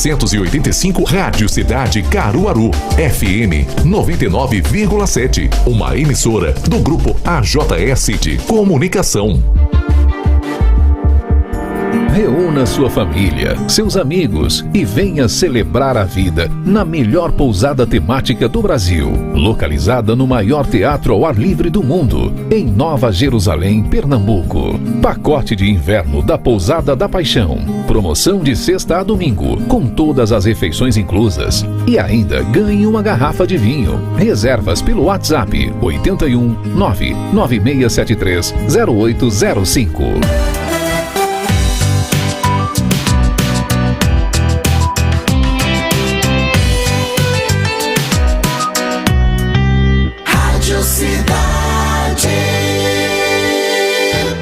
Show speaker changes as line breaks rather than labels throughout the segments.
985 Rádio Cidade Caruaru, FM 99,7. Uma emissora do Grupo AJS de Comunicação. Reúna sua família, seus amigos e venha celebrar a vida na melhor pousada temática do Brasil, localizada no maior teatro ao ar livre do mundo, em Nova Jerusalém, Pernambuco. Pacote de inverno da Pousada da Paixão. Promoção de sexta a domingo, com todas as refeições inclusas. E ainda ganhe uma garrafa de vinho. Reservas pelo WhatsApp 81 99673 0805.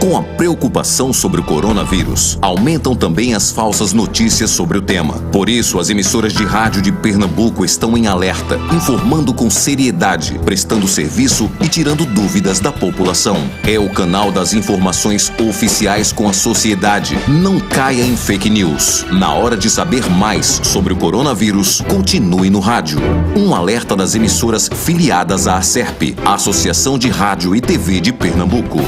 Com a preocupação sobre o coronavírus, aumentam também as falsas notícias sobre o tema. Por isso, as emissoras de rádio de Pernambuco estão em alerta, informando com seriedade, prestando serviço e tirando dúvidas da população. É o canal das informações oficiais com a sociedade. Não caia em fake news. Na hora de saber mais sobre o coronavírus, continue no rádio. Um alerta das emissoras filiadas à ACERP, Associação de Rádio e TV de Pernambuco.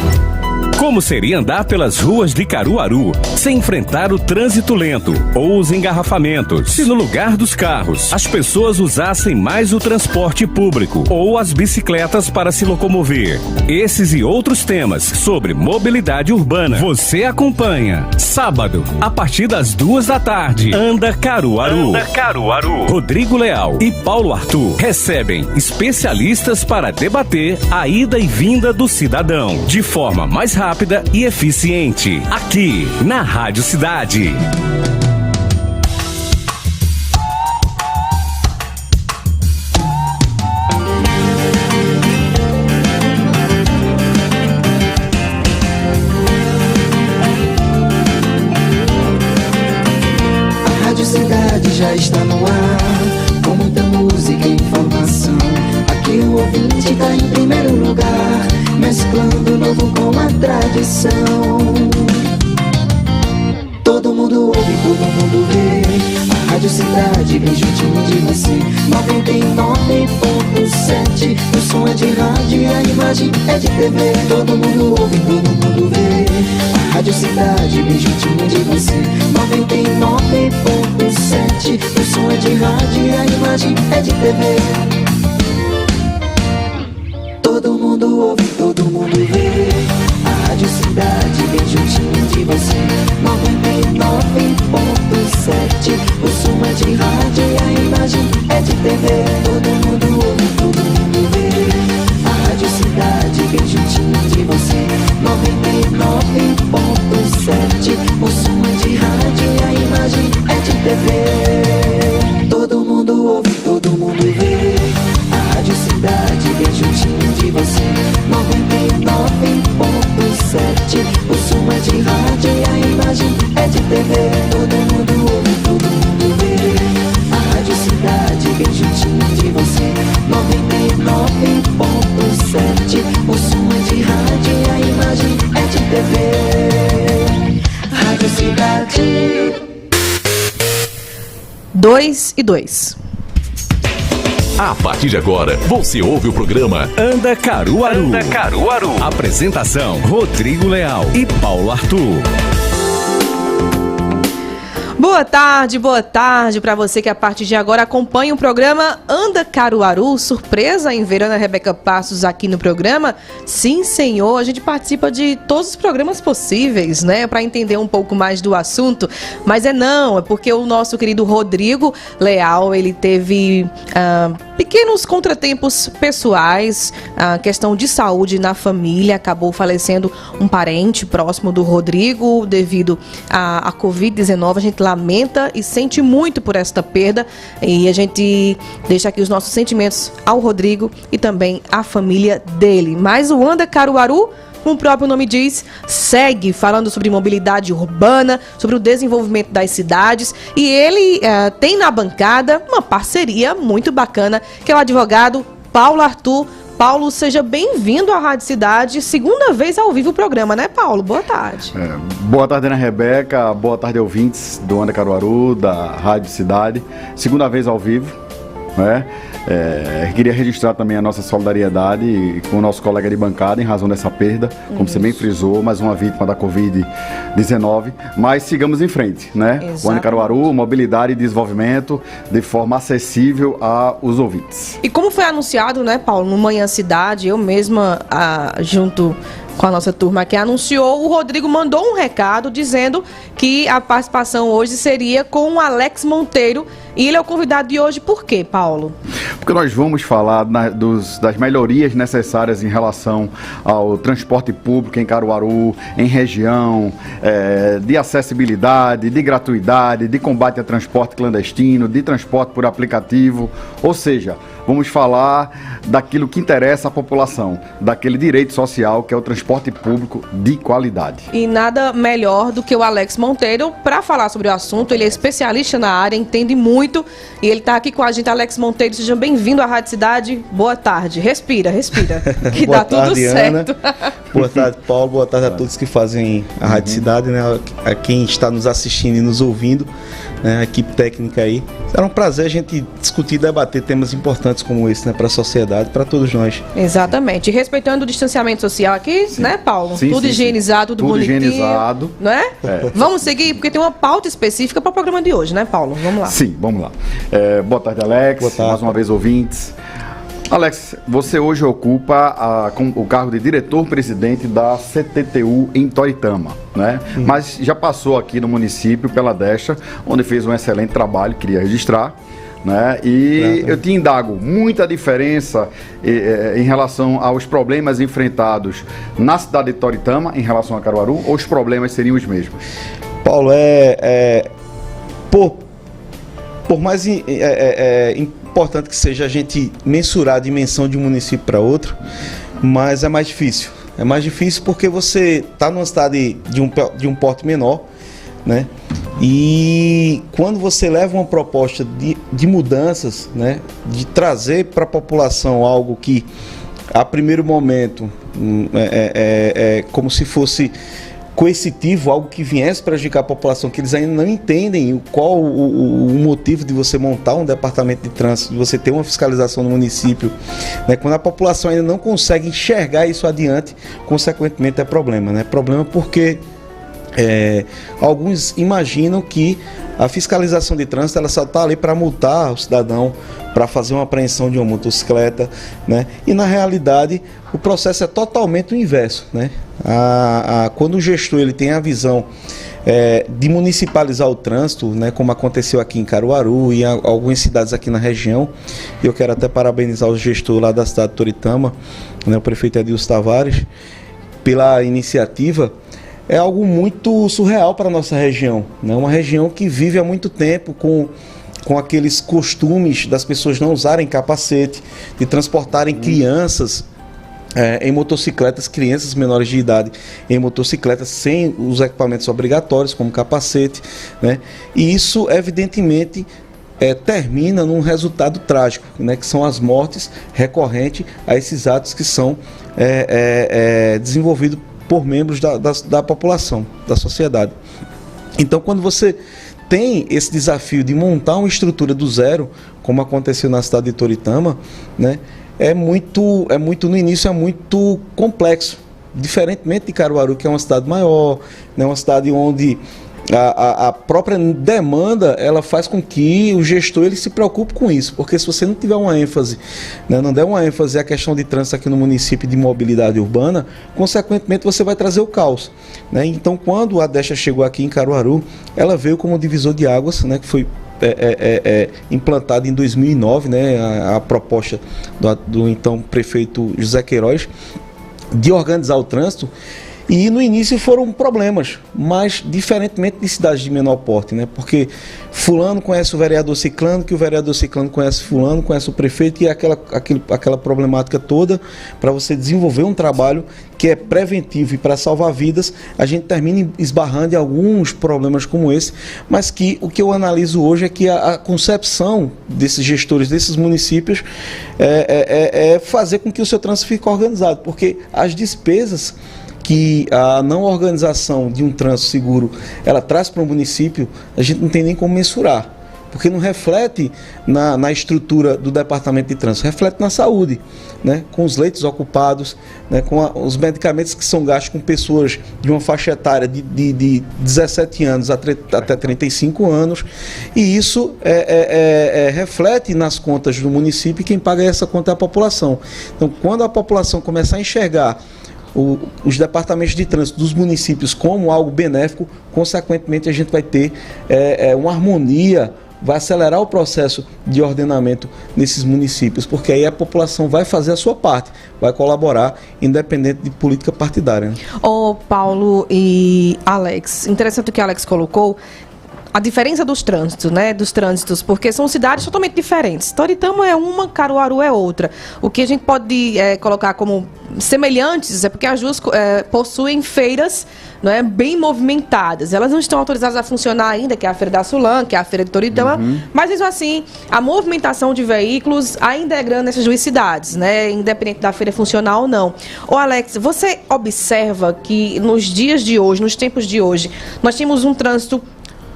Como seria andar pelas ruas de Caruaru sem enfrentar o trânsito lento ou os engarrafamentos? Se no lugar dos carros, as pessoas usassem mais o transporte público ou as bicicletas para se locomover? Esses e outros temas sobre mobilidade urbana você acompanha. Sábado, a partir das 14h, Anda Caruaru. Rodrigo Leal e Paulo Arthur recebem especialistas para debater a ida e vinda do cidadão de forma mais rápida e eficiente, aqui na Rádio Cidade.
A Rádio Cidade já está no ar, com muita música e informação. Aqui o ouvinte está em primeiro lugar, mesclando o novo com a tradição. Todo mundo ouve, todo mundo vê. A Rádio Cidade bem juntinho de você. 99.7. O som é de rádio e a imagem é de TV. Todo mundo ouve, todo mundo vê. A Rádio Cidade bem juntinho de você. 99.7. O som é de rádio e a imagem é de TV. Todo mundo ouve, todo mundo vê. A Rádio Cidade bem juntinho de você. 99.7. O som é de rádio e a imagem é de TV. Todo mundo ouve, todo mundo vê. A Rádio Cidade bem juntinho de você. 99.7. O som é de rádio e a imagem é de TV. Todo mundo ouve, todo mundo vê. A Rádio Cidade bem juntinho de você. 99.7. O som é de rádio e a imagem é de TV. Todo mundo ouve, todo mundo vê. A Rádio Cidade bem juntinho de você. 99.7. O som é de rádio e a imagem é de TV. Rádio Cidade.
2 e 2.
A partir de agora, você ouve o programa
Anda Caruaru. Apresentação: Rodrigo Leal e Paulo Arthur.
Boa tarde para você que a partir de agora acompanha o programa Anda Caruaru. Surpresa em ver Ana Rebeca Passos aqui no programa? Sim, senhor, a gente participa de todos os programas possíveis, né, para entender um pouco mais do assunto, mas é porque o nosso querido Rodrigo Leal, ele teve pequenos contratempos pessoais, a questão de saúde na família, acabou falecendo um parente próximo do Rodrigo devido à Covid-19. A gente lamenta e sente muito por esta perda e a gente deixa aqui os nossos sentimentos ao Rodrigo e também à família dele. Mas o Anda Caruaru, como o próprio nome diz, segue falando sobre mobilidade urbana, sobre o desenvolvimento das cidades, e ele tem na bancada uma parceria muito bacana, que é o advogado Paulo Arthur. Paulo, seja bem-vindo à Rádio Cidade, segunda vez ao vivo o programa, né, Paulo? Boa tarde.
Boa tarde, Ana Rebeca, boa tarde, ouvintes do Anda Caruaru, da Rádio Cidade, segunda vez ao vivo, né? Queria registrar também a nossa solidariedade com o nosso colega de bancada em razão dessa perda, como você bem frisou, mais uma vítima da Covid-19, mas sigamos em frente, né? O Anda Caruaru, mobilidade e desenvolvimento de forma acessível aos ouvintes.
E como foi anunciado, né, Paulo, no Manhã Cidade, eu mesma, junto com a nossa turma aqui, anunciou, o Rodrigo mandou um recado dizendo que a participação hoje seria com o Alex Monteiro, e ele é o convidado de hoje. Por quê, Paulo?
Porque nós vamos falar das melhorias necessárias em relação ao transporte público em Caruaru, em região, de acessibilidade, de gratuidade, de combate a transporte clandestino, de transporte por aplicativo, ou seja, vamos falar daquilo que interessa à população, daquele direito social que é o transporte público de qualidade.
E nada melhor do que o Alex Monteiro para falar sobre o assunto. Ele é especialista na área, entende muito e ele está aqui com a gente. Alex Monteiro, seja bem-vindo à Rádio Cidade. Boa tarde. Respira, que dá tudo certo.
Boa tarde, Paulo. Boa tarde a todos que fazem a Rádio Cidade, né? A quem está nos assistindo e nos ouvindo, né? A equipe técnica aí. Será um prazer a gente discutir e debater temas importantes como esse, né? Para a sociedade, para todos nós.
Exatamente. E respeitando o distanciamento social aqui, né, Paulo?
Sim,
tudo higienizado, tudo bonitinho.
Higienizado.
Não é? Vamos seguir, porque tem uma pauta específica para o programa de hoje, né, Paulo? Vamos lá.
Sim, vamos lá. Boa tarde, Alex.
Boa tarde.
Mais uma vez, ouvintes. Alex, você hoje ocupa o cargo de diretor-presidente da CTTU em Toritama, né? Mas já passou aqui no município pela Destra, onde fez um excelente trabalho, queria registrar, né? E eu te indago, muita diferença em relação aos problemas enfrentados na cidade de Toritama em relação a Caruaru, ou os problemas seriam os mesmos?
Paulo, por mais importante que seja a gente mensurar a dimensão de um município para outro, mas é mais difícil. É mais difícil porque você está numa cidade de um porte menor, né? E quando você leva uma proposta de mudanças, né? De trazer para a população algo que, a primeiro momento, é como se fosse coercitivo, algo que viesse prejudicar a população, que eles ainda não entendem qual o motivo de você montar um departamento de trânsito, de você ter uma fiscalização no município, né? Quando a população ainda não consegue enxergar isso adiante, consequentemente é problema, né? Problema porque alguns imaginam que a fiscalização de trânsito ela só está ali para multar o cidadão, para fazer uma apreensão de uma motocicleta, né? E na realidade o processo é totalmente o inverso, né? Quando o gestor ele tem a visão de municipalizar o trânsito, né, como aconteceu aqui em Caruaru e em algumas cidades aqui na região, e eu quero até parabenizar o gestor lá da cidade de Toritama, né, o prefeito Edilson Tavares, pela iniciativa. É algo muito surreal para a nossa região, né? Uma região que vive há muito tempo com aqueles costumes das pessoas não usarem capacete, de transportarem crianças em motocicletas, crianças menores de idade em motocicletas sem os equipamentos obrigatórios, como capacete, né? E isso, evidentemente, termina num resultado trágico, né? Que são as mortes recorrentes a esses atos que são desenvolvidos por membros da população, da sociedade. Então, quando você tem esse desafio de montar uma estrutura do zero, como aconteceu na cidade de Toritama, né, no início é muito complexo, diferentemente de Caruaru, que é uma cidade maior, né, uma cidade onde a própria demanda ela faz com que o gestor ele se preocupe com isso, porque se você não tiver uma ênfase, né, não der uma ênfase à questão de trânsito aqui no município de mobilidade urbana, consequentemente você vai trazer o caos, né? Então, quando a Destra chegou aqui em Caruaru, ela veio como divisor de águas, né, que foi implantada em 2009, né, a proposta do então prefeito José Queiroz de organizar o trânsito. E no início foram problemas, mas diferentemente de cidades de menor porte, né? Porque fulano conhece o vereador ciclano, que o vereador ciclano conhece fulano, conhece o prefeito, e aquela problemática toda, para você desenvolver um trabalho que é preventivo e para salvar vidas, a gente termina esbarrando em alguns problemas como esse, mas que o que eu analiso hoje é que a concepção desses gestores desses municípios é fazer com que o seu trânsito fique organizado, porque as despesas que a não organização de um trânsito seguro ela traz para o município, a gente não tem nem como mensurar, porque não reflete na estrutura do departamento de trânsito, reflete na saúde, né? Com os leitos ocupados, né? Com os medicamentos que são gastos com pessoas de uma faixa etária de 17 anos até 35 anos, e isso reflete nas contas do município, e quem paga essa conta é a população. Então, quando a população começar a enxergar os departamentos de trânsito dos municípios como algo benéfico, consequentemente a gente vai ter uma harmonia, vai acelerar o processo de ordenamento nesses municípios, porque aí a população vai fazer a sua parte, vai colaborar, independente de política partidária. Né?
Paulo e Alex, interessante o que Alex colocou, a diferença dos trânsitos, né? Dos trânsitos, porque são cidades totalmente diferentes. Toritama é uma, Caruaru é outra. O que a gente pode colocar como semelhantes é porque as duas possuem feiras, não é, bem movimentadas. Elas não estão autorizadas a funcionar ainda, que é a Feira da Sulan, que é a Feira de Toritama, mas mesmo assim, a movimentação de veículos ainda é grande nessas duas cidades, né? Independente da feira funcionar ou não. Ô Alex, você observa que nos dias de hoje, nos tempos de hoje, nós temos um trânsito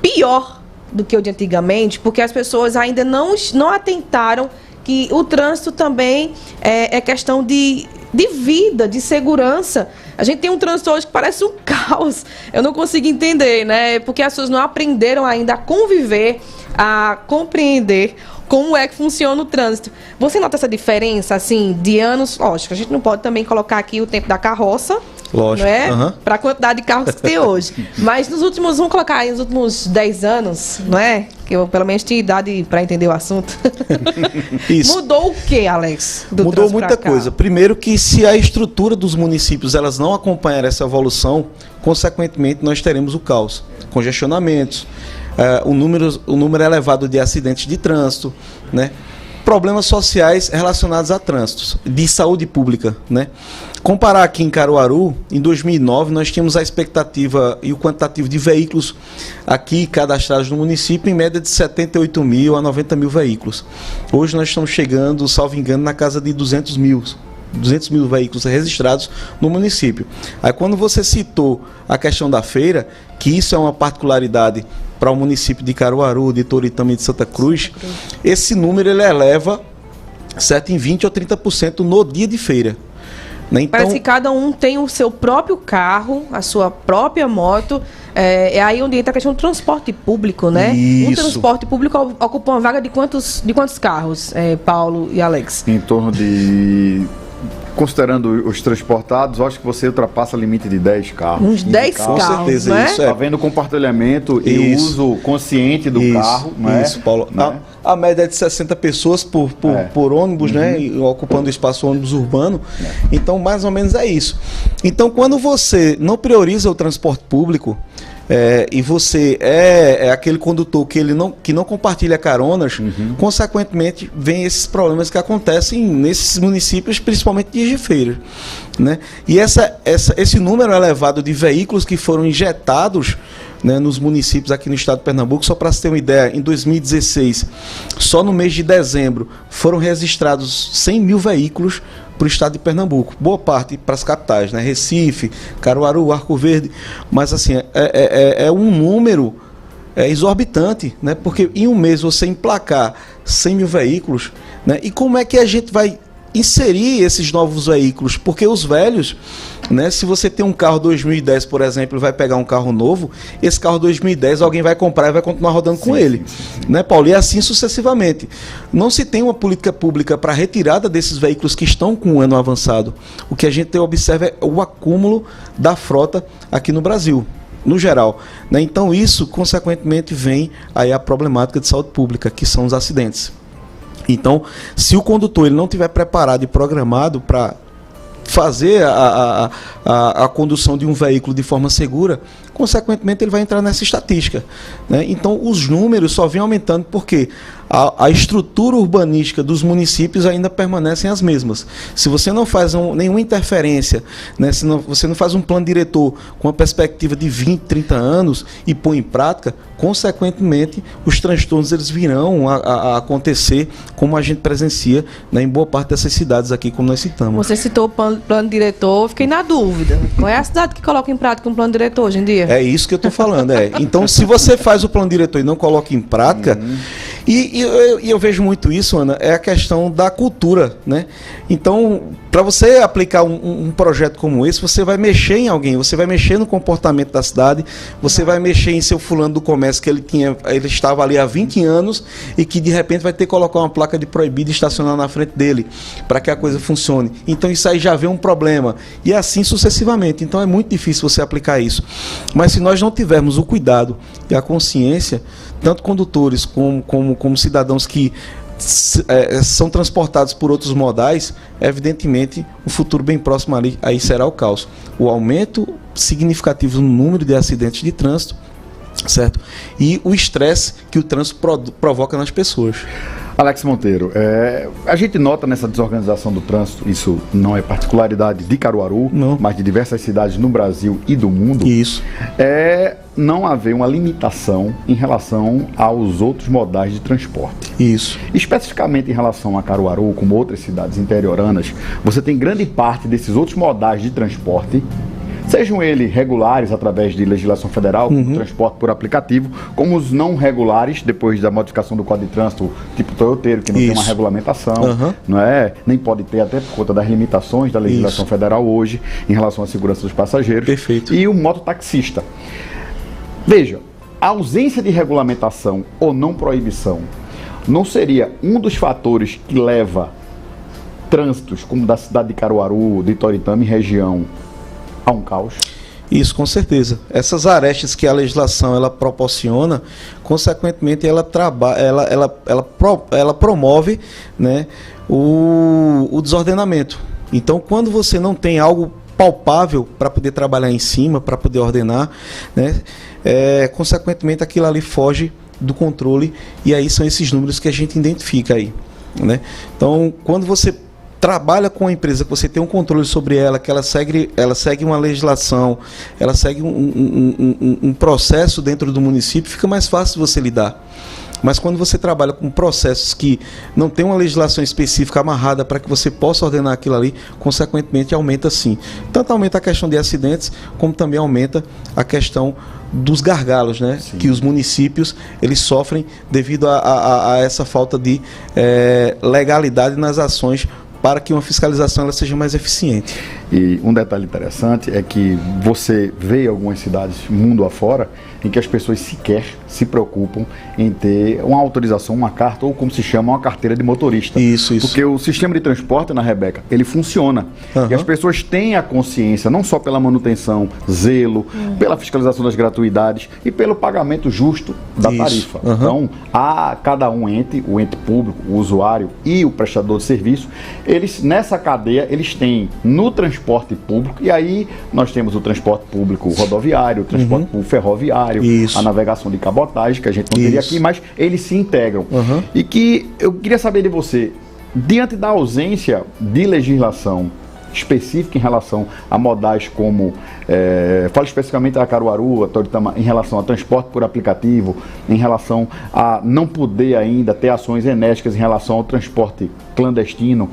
pior do que o de antigamente, porque as pessoas ainda não atentaram que o trânsito também é questão de vida, de segurança. A gente tem um trânsito hoje que parece um caos. Eu não consigo entender, né? Porque as pessoas não aprenderam ainda a conviver, a compreender como é que funciona o trânsito. Você nota essa diferença, assim, de anos? Lógico, a gente não pode também colocar aqui o tempo da carroça,
lógico,
não é? Para a quantidade de carros que tem hoje. Mas nos últimos, vamos colocar aí, nos últimos 10 anos, não é? Que eu, pelo menos, tinha idade para entender o assunto.
Isso.
Mudou o que, Alex?
Mudou muita coisa. Primeiro que se a estrutura dos municípios elas não acompanhar essa evolução, consequentemente nós teremos o caos, congestionamentos, o número elevado de acidentes de trânsito, né? Problemas sociais relacionados a trânsitos, de saúde pública, né? Comparar aqui em Caruaru, em 2009, nós tínhamos a expectativa e o quantitativo de veículos aqui cadastrados no município em média de 78 mil a 90 mil veículos. Hoje nós estamos chegando, salvo engano, na casa de 200 mil veículos registrados no município. Aí quando você citou a questão da feira, que isso é uma particularidade para o município de Caruaru, de Toritama e de Santa Cruz, esse número ele eleva certo, em 20% ou 30% no dia de feira. Né? Então,
parece que cada um tem o seu próprio carro, a sua própria moto. É aí onde entra a questão do transporte público, né?
Isso.
Um transporte público ocupa uma vaga de quantos carros, Paulo e Alex?
Em torno de... Considerando os transportados, eu acho que você ultrapassa o limite de 10 carros.
Uns 10 carros,
com certeza,
né?
isso
Está vendo compartilhamento e uso consciente do carro.
Isso, né? Paulo. Né? A média é de 60 pessoas por ônibus, né? Ocupando o espaço ônibus urbano. Então, mais ou menos é isso. Então, quando você não prioriza o transporte público, e você é aquele condutor que não compartilha caronas, consequentemente vem esses problemas que acontecem nesses municípios, principalmente de feira, né? E esse número elevado de veículos que foram injetados, né, nos municípios aqui no estado de Pernambuco, só para você ter uma ideia, em 2016, só no mês de dezembro, foram registrados 100 mil veículos para o estado de Pernambuco, boa parte para as capitais, né? Recife, Caruaru, Arco Verde, mas assim, é um número exorbitante, né? Porque em um mês você emplacar 100 mil veículos, né? E como é que a gente vai inserir esses novos veículos? Porque os velhos, né, se você tem um carro 2010, por exemplo, e vai pegar um carro novo, esse carro 2010 alguém vai comprar e vai continuar rodando com ele, né, Paulo? E assim sucessivamente. Não se tem uma política pública para a retirada desses veículos que estão com um ano avançado. O que a gente observa é o acúmulo da frota aqui no Brasil, no geral, né? Então isso, consequentemente, vem aí a problemática de saúde pública, que são os acidentes. Então, se o condutor ele não estiver preparado e programado para fazer a condução de um veículo de forma segura, consequentemente ele vai entrar nessa estatística, né? Então os números só vêm aumentando porque a estrutura urbanística dos municípios ainda permanecem as mesmas. Se você não faz nenhuma interferência, né, se você não faz um plano diretor com uma perspectiva de 20, 30 anos e põe em prática, consequentemente os transtornos eles virão a acontecer como a gente presencia, né, em boa parte dessas cidades aqui, como nós citamos.
Você citou o plano diretor, fiquei na dúvida. Qual é a cidade que coloca em prática um plano diretor hoje em dia?
É isso que eu estou falando. Então, se você faz o plano diretor e não coloca em prática, e eu vejo muito isso, Ana, é a questão da cultura, né? Então, para você aplicar um projeto como esse, você vai mexer em alguém, você vai mexer no comportamento da cidade, você vai mexer em seu fulano do comércio que ele estava ali há 20 anos e que de repente vai ter que colocar uma placa de proibido estacionar na frente dele para que a coisa funcione. Então isso aí já vê um problema e assim sucessivamente. Então é muito difícil você aplicar isso. Mas se nós não tivermos o cuidado e a consciência, tanto condutores como cidadãos que são transportados por outros modais, evidentemente o futuro bem próximo ali aí será o caos. O aumento significativo no número de acidentes de trânsito, certo? E o estresse que o trânsito provoca nas pessoas.
Alex Monteiro, a gente nota nessa desorganização do trânsito, isso não é particularidade de Caruaru, não, mas de diversas cidades no Brasil e do mundo,
isso.
Não haver uma limitação em relação aos outros modais de transporte.
Isso.
Especificamente em relação a Caruaru, como outras cidades interioranas, você tem grande parte desses outros modais de transporte, sejam eles regulares através de legislação federal, como transporte por aplicativo, como os não regulares, depois da modificação do Código de Trânsito, tipo toyoteiro, que não tem uma regulamentação, não é? Nem pode ter, até por conta das limitações da legislação federal hoje, em relação à segurança dos passageiros.
Perfeito.
E o mototaxista. Veja, a ausência de regulamentação ou não proibição não seria um dos fatores que leva trânsitos, como da cidade de Caruaru, de Toritama e região, a um caos?
Isso, com certeza. Essas arestas que a legislação ela proporciona, consequentemente ela promove, né, o desordenamento. Então, quando você não tem algo palpável para poder trabalhar em cima, para poder ordenar, né, consequentemente aquilo ali foge do controle e aí são esses números que a gente identifica aí, né? Então, quando você trabalha com a empresa, que você tem um controle sobre ela, que ela segue uma legislação, ela segue um processo dentro do município, fica mais fácil você lidar. Mas quando você trabalha com processos que não tem uma legislação específica amarrada para que você possa ordenar aquilo ali, consequentemente aumenta sim. Tanto aumenta a questão de acidentes, como também aumenta a questão dos gargalos, né? Que os municípios eles sofrem devido a essa falta de legalidade nas ações para que uma fiscalização ela seja mais eficiente.
E um detalhe interessante é que você vê algumas cidades mundo afora em que as pessoas sequer se preocupam em ter uma autorização, uma carta, ou como se chama, uma carteira de motorista.
Isso.
Porque o sistema de transporte, na Rebeca, ele funciona. E as pessoas têm a consciência, não só pela manutenção, zelo, pela fiscalização das gratuidades e pelo pagamento justo da tarifa. Então, a cada um ente, o ente público, o usuário e o prestador de serviço, eles, nessa cadeia, eles têm no transporte público, e aí nós temos o transporte público rodoviário, o transporte público ferroviário, a navegação de cabotagem, que a gente não teria aqui, mas eles se integram. E que eu queria saber de você, diante da ausência de legislação específica em relação a modais como, falo especificamente a Caruaru, a Toritama, em relação a transporte por aplicativo, em relação a não poder ainda ter ações enérgicas em relação ao transporte clandestino,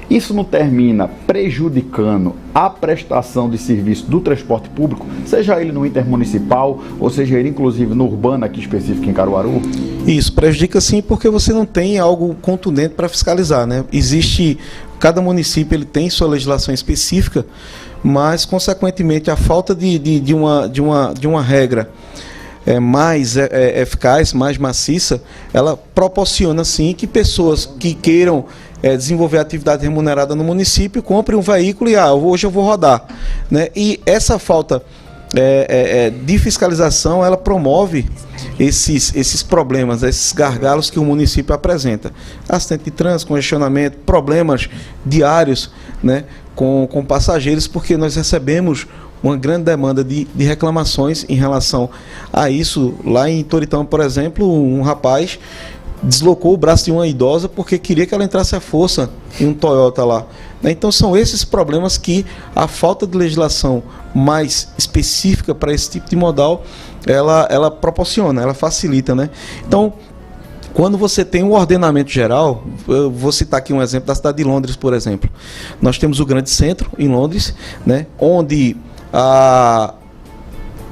isso não termina prejudicando a prestação de serviço do transporte público, seja ele no intermunicipal, ou seja ele inclusive no urbano aqui específico em Caruaru?
Isso, prejudica sim, porque você não tem algo contundente para fiscalizar, né? Cada município ele tem sua legislação específica, mas consequentemente a falta de uma regra mais eficaz, mais maciça, ela proporciona sim que pessoas que queiram desenvolver atividade remunerada no município comprem um veículo e hoje eu vou rodar, né? E essa falta de fiscalização, ela promove esses problemas, esses gargalos que o município apresenta. Acidente de trânsito, congestionamento, problemas diários, né, com passageiros, porque nós recebemos uma grande demanda de reclamações em relação a isso. Lá em Toritama, por exemplo, um rapaz deslocou o braço de uma idosa porque queria que ela entrasse à força em um Toyota lá. Então são esses problemas que a falta de legislação mais específica para esse tipo de modal, ela proporciona, ela facilita, né? Então, quando você tem um ordenamento geral, eu vou citar aqui um exemplo da cidade de Londres, por exemplo. Nós temos o grande centro em Londres, né, onde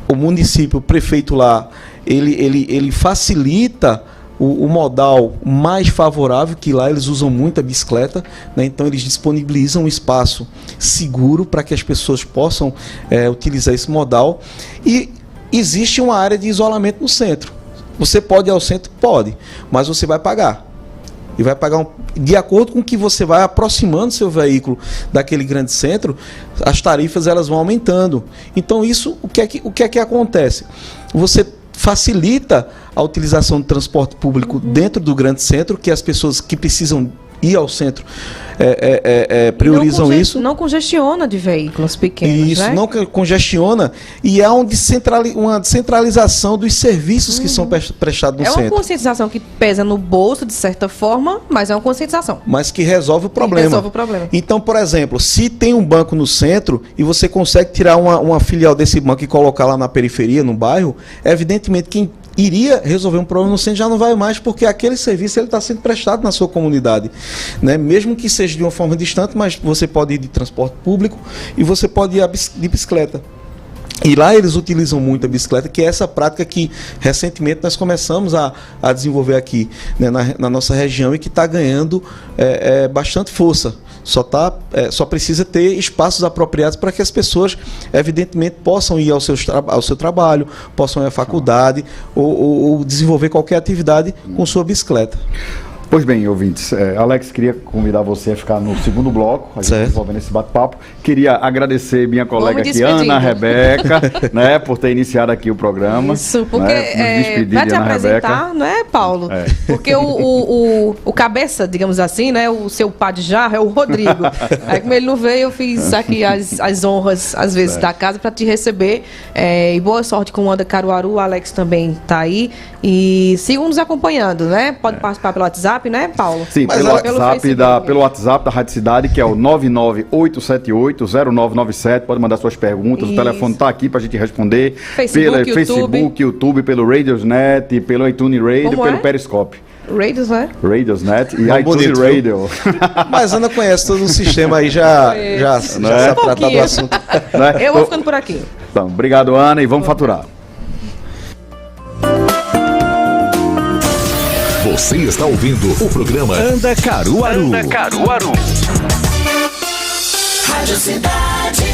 o município, o prefeito lá, ele facilita o modal mais favorável, que lá eles usam muito a bicicleta, né? Então eles disponibilizam um espaço seguro para que as pessoas possam utilizar esse modal. E existe uma área de isolamento no centro. Você pode ir ao centro? Pode, mas você vai pagar. E vai pagar de acordo com que você vai aproximando seu veículo daquele grande centro, as tarifas elas vão aumentando. Então isso, o que é que acontece? Você facilita a utilização do transporte público dentro do grande centro, que as pessoas que precisam ir ao centro priorizam isso.
Não congestiona de veículos pequenos,
isso,
né?
Não congestiona, e há uma descentralização dos serviços que são prestados no centro.
É uma conscientização que pesa no bolso, de certa forma, mas é uma conscientização.
Mas que resolve o problema. Então, por exemplo, se tem um banco no centro e você consegue tirar uma filial desse banco e colocar lá na periferia, no bairro, evidentemente quem iria resolver um problema no centro já não vai mais, porque aquele serviço está sendo prestado na sua comunidade, né? Mesmo que seja de uma forma distante, mas você pode ir de transporte público e você pode ir de bicicleta. E lá eles utilizam muito a bicicleta, que é essa prática que recentemente nós começamos a desenvolver aqui, né, na nossa região, e que está ganhando bastante força. Só precisa ter espaços apropriados para que as pessoas, evidentemente, possam ir ao seu trabalho, possam ir à faculdade ou desenvolver qualquer atividade com sua bicicleta.
Pois bem, ouvintes, Alex, queria convidar você a ficar no segundo bloco, a gente desenvolvendo esse bate-papo. Queria agradecer minha colega aqui, Ana Rebeca, né, por ter iniciado aqui o programa.
Isso, porque para te apresentar, não é, Paulo? Porque o cabeça, digamos assim, né, o seu pá de jarro é o Rodrigo. Aí como ele não veio, eu fiz aqui as honras, às vezes, da casa para te receber. E boa sorte com o Anda Caruaru, o Alex também está aí. E sigam nos acompanhando, né? Pode participar pelo WhatsApp, né, Paulo?
Sim, pelo WhatsApp da Rádio Cidade, que é o 998780997. Pode mandar suas perguntas. Isso. O telefone está aqui para a gente responder. Facebook, YouTube, pelo Radiosnet, pelo iTunes Radio, pelo Periscope. Radiosnet e iTunes Radio.
Mas Ana conhece todo o sistema aí, já sabe tratar do assunto.
Eu vou ficando por aqui.
Então, obrigado, Ana, e vamos faturar.
Você está ouvindo o programa
Anda Caruaru.
Anda Caruaru.
Rádio Cidade.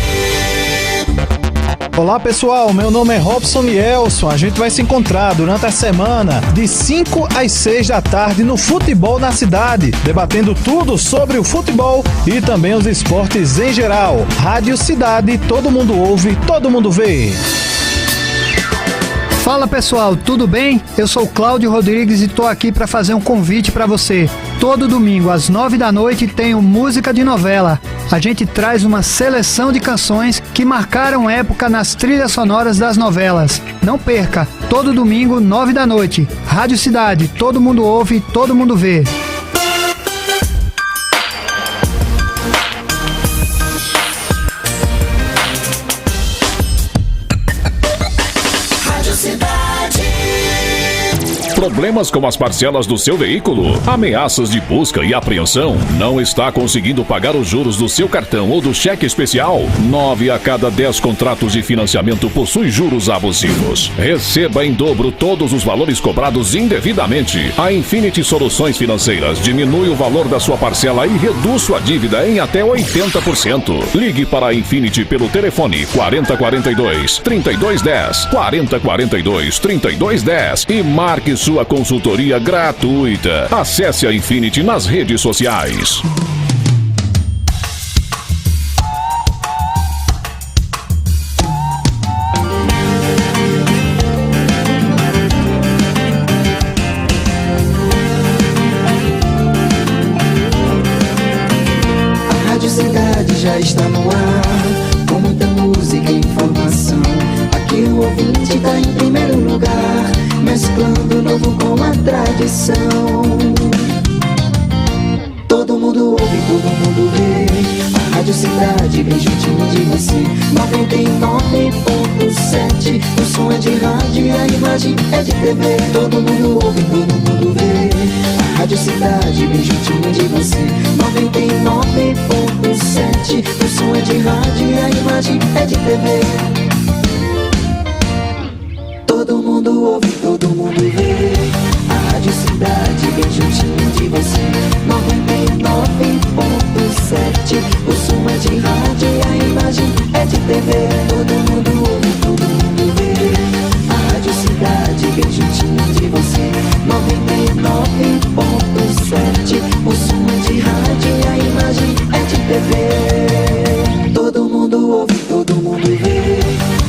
Olá pessoal, meu nome é Robson Nielson. A gente vai se encontrar durante a semana de 5 às 6 da tarde no Futebol na Cidade, debatendo tudo sobre o futebol e também os esportes em geral. Rádio Cidade, todo mundo ouve, todo mundo vê.
Fala pessoal, tudo bem? Eu sou o Cláudio Rodrigues e estou aqui para fazer um convite para você. Todo domingo às 9 da noite tem o Música de Novela. A gente traz uma seleção de canções que marcaram época nas trilhas sonoras das novelas. Não perca, todo domingo 9 da noite. Rádio Cidade, todo mundo ouve, todo mundo vê.
Problemas com as parcelas do seu veículo? Ameaças de busca e apreensão? Não está conseguindo pagar os juros do seu cartão ou do cheque especial? 9 a cada 10 contratos de financiamento possuem juros abusivos. Receba em dobro todos os valores cobrados indevidamente. A Infinity Soluções Financeiras diminui o valor da sua parcela e reduz sua dívida em até 80%. Ligue para a Infinity pelo telefone 4042-3210, 4042-3210 e marque sua consultoria gratuita. Acesse a Infinity nas redes sociais.
está no ar, com muita música e informação. Aqui o ouvinte tá em primeiro lugar, mesclando o novo com a tradição. Todo mundo ouve, todo mundo vê, a Rádio Cidade bem juntinho de você. 99.7, o som é de rádio e a imagem é de TV. Todo mundo ouve, todo mundo vê, a Rádio Cidade bem juntinho de você. 99.7, o som é de rádio e a imagem é de TV. Todo mundo ouve, todo mundo vê, a Rádio Cidade bem juntinho de você. 99.7, o som é de rádio e a imagem é de TV. Todo mundo ouve, todo mundo vê, a Rádio Cidade bem juntinho de você. 99.7, o som é de rádio e a imagem é de TV. Todo mundo ouve, todo mundo vê,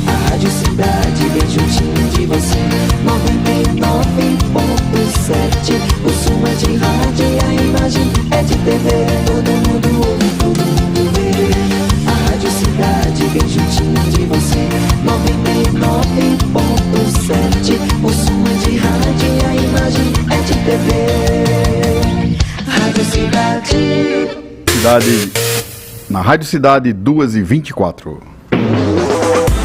a Rádio Cidade bem juntinho de você. 99.7, o som é de rádio e a imagem é de TV. Todo mundo ouve, todo mundo vê, a Rádio Cidade bem juntinho de você. 99.7, o som é de rádio e a imagem é de TV. Rádio Cidade.
Na Rádio Cidade 2h24.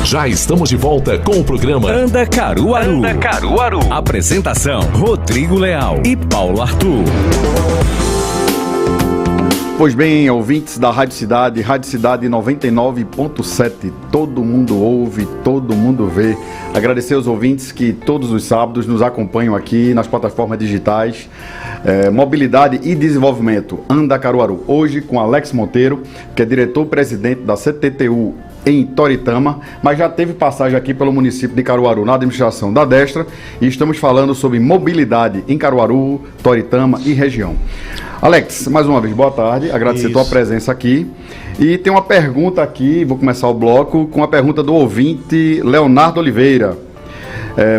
Já estamos de volta com o programa
Anda Caruaru. Anda Caruaru. Apresentação: Rodrigo Leal e Paulo Arthur.
Pois bem, ouvintes da Rádio Cidade 99.7, todo mundo ouve, todo mundo vê. Agradecer aos ouvintes que todos os sábados nos acompanham aqui nas plataformas digitais. Mobilidade e Desenvolvimento, Anda Caruaru. Hoje com Alex Monteiro, que é diretor-presidente da CTTU em Toritama, mas já teve passagem aqui pelo município de Caruaru, na administração da Destra, e estamos falando sobre mobilidade em Caruaru, Toritama e região. Alex, mais uma vez, boa tarde, agradecer a tua presença aqui. E tem uma pergunta aqui, vou começar o bloco com a pergunta do ouvinte Leonardo Oliveira.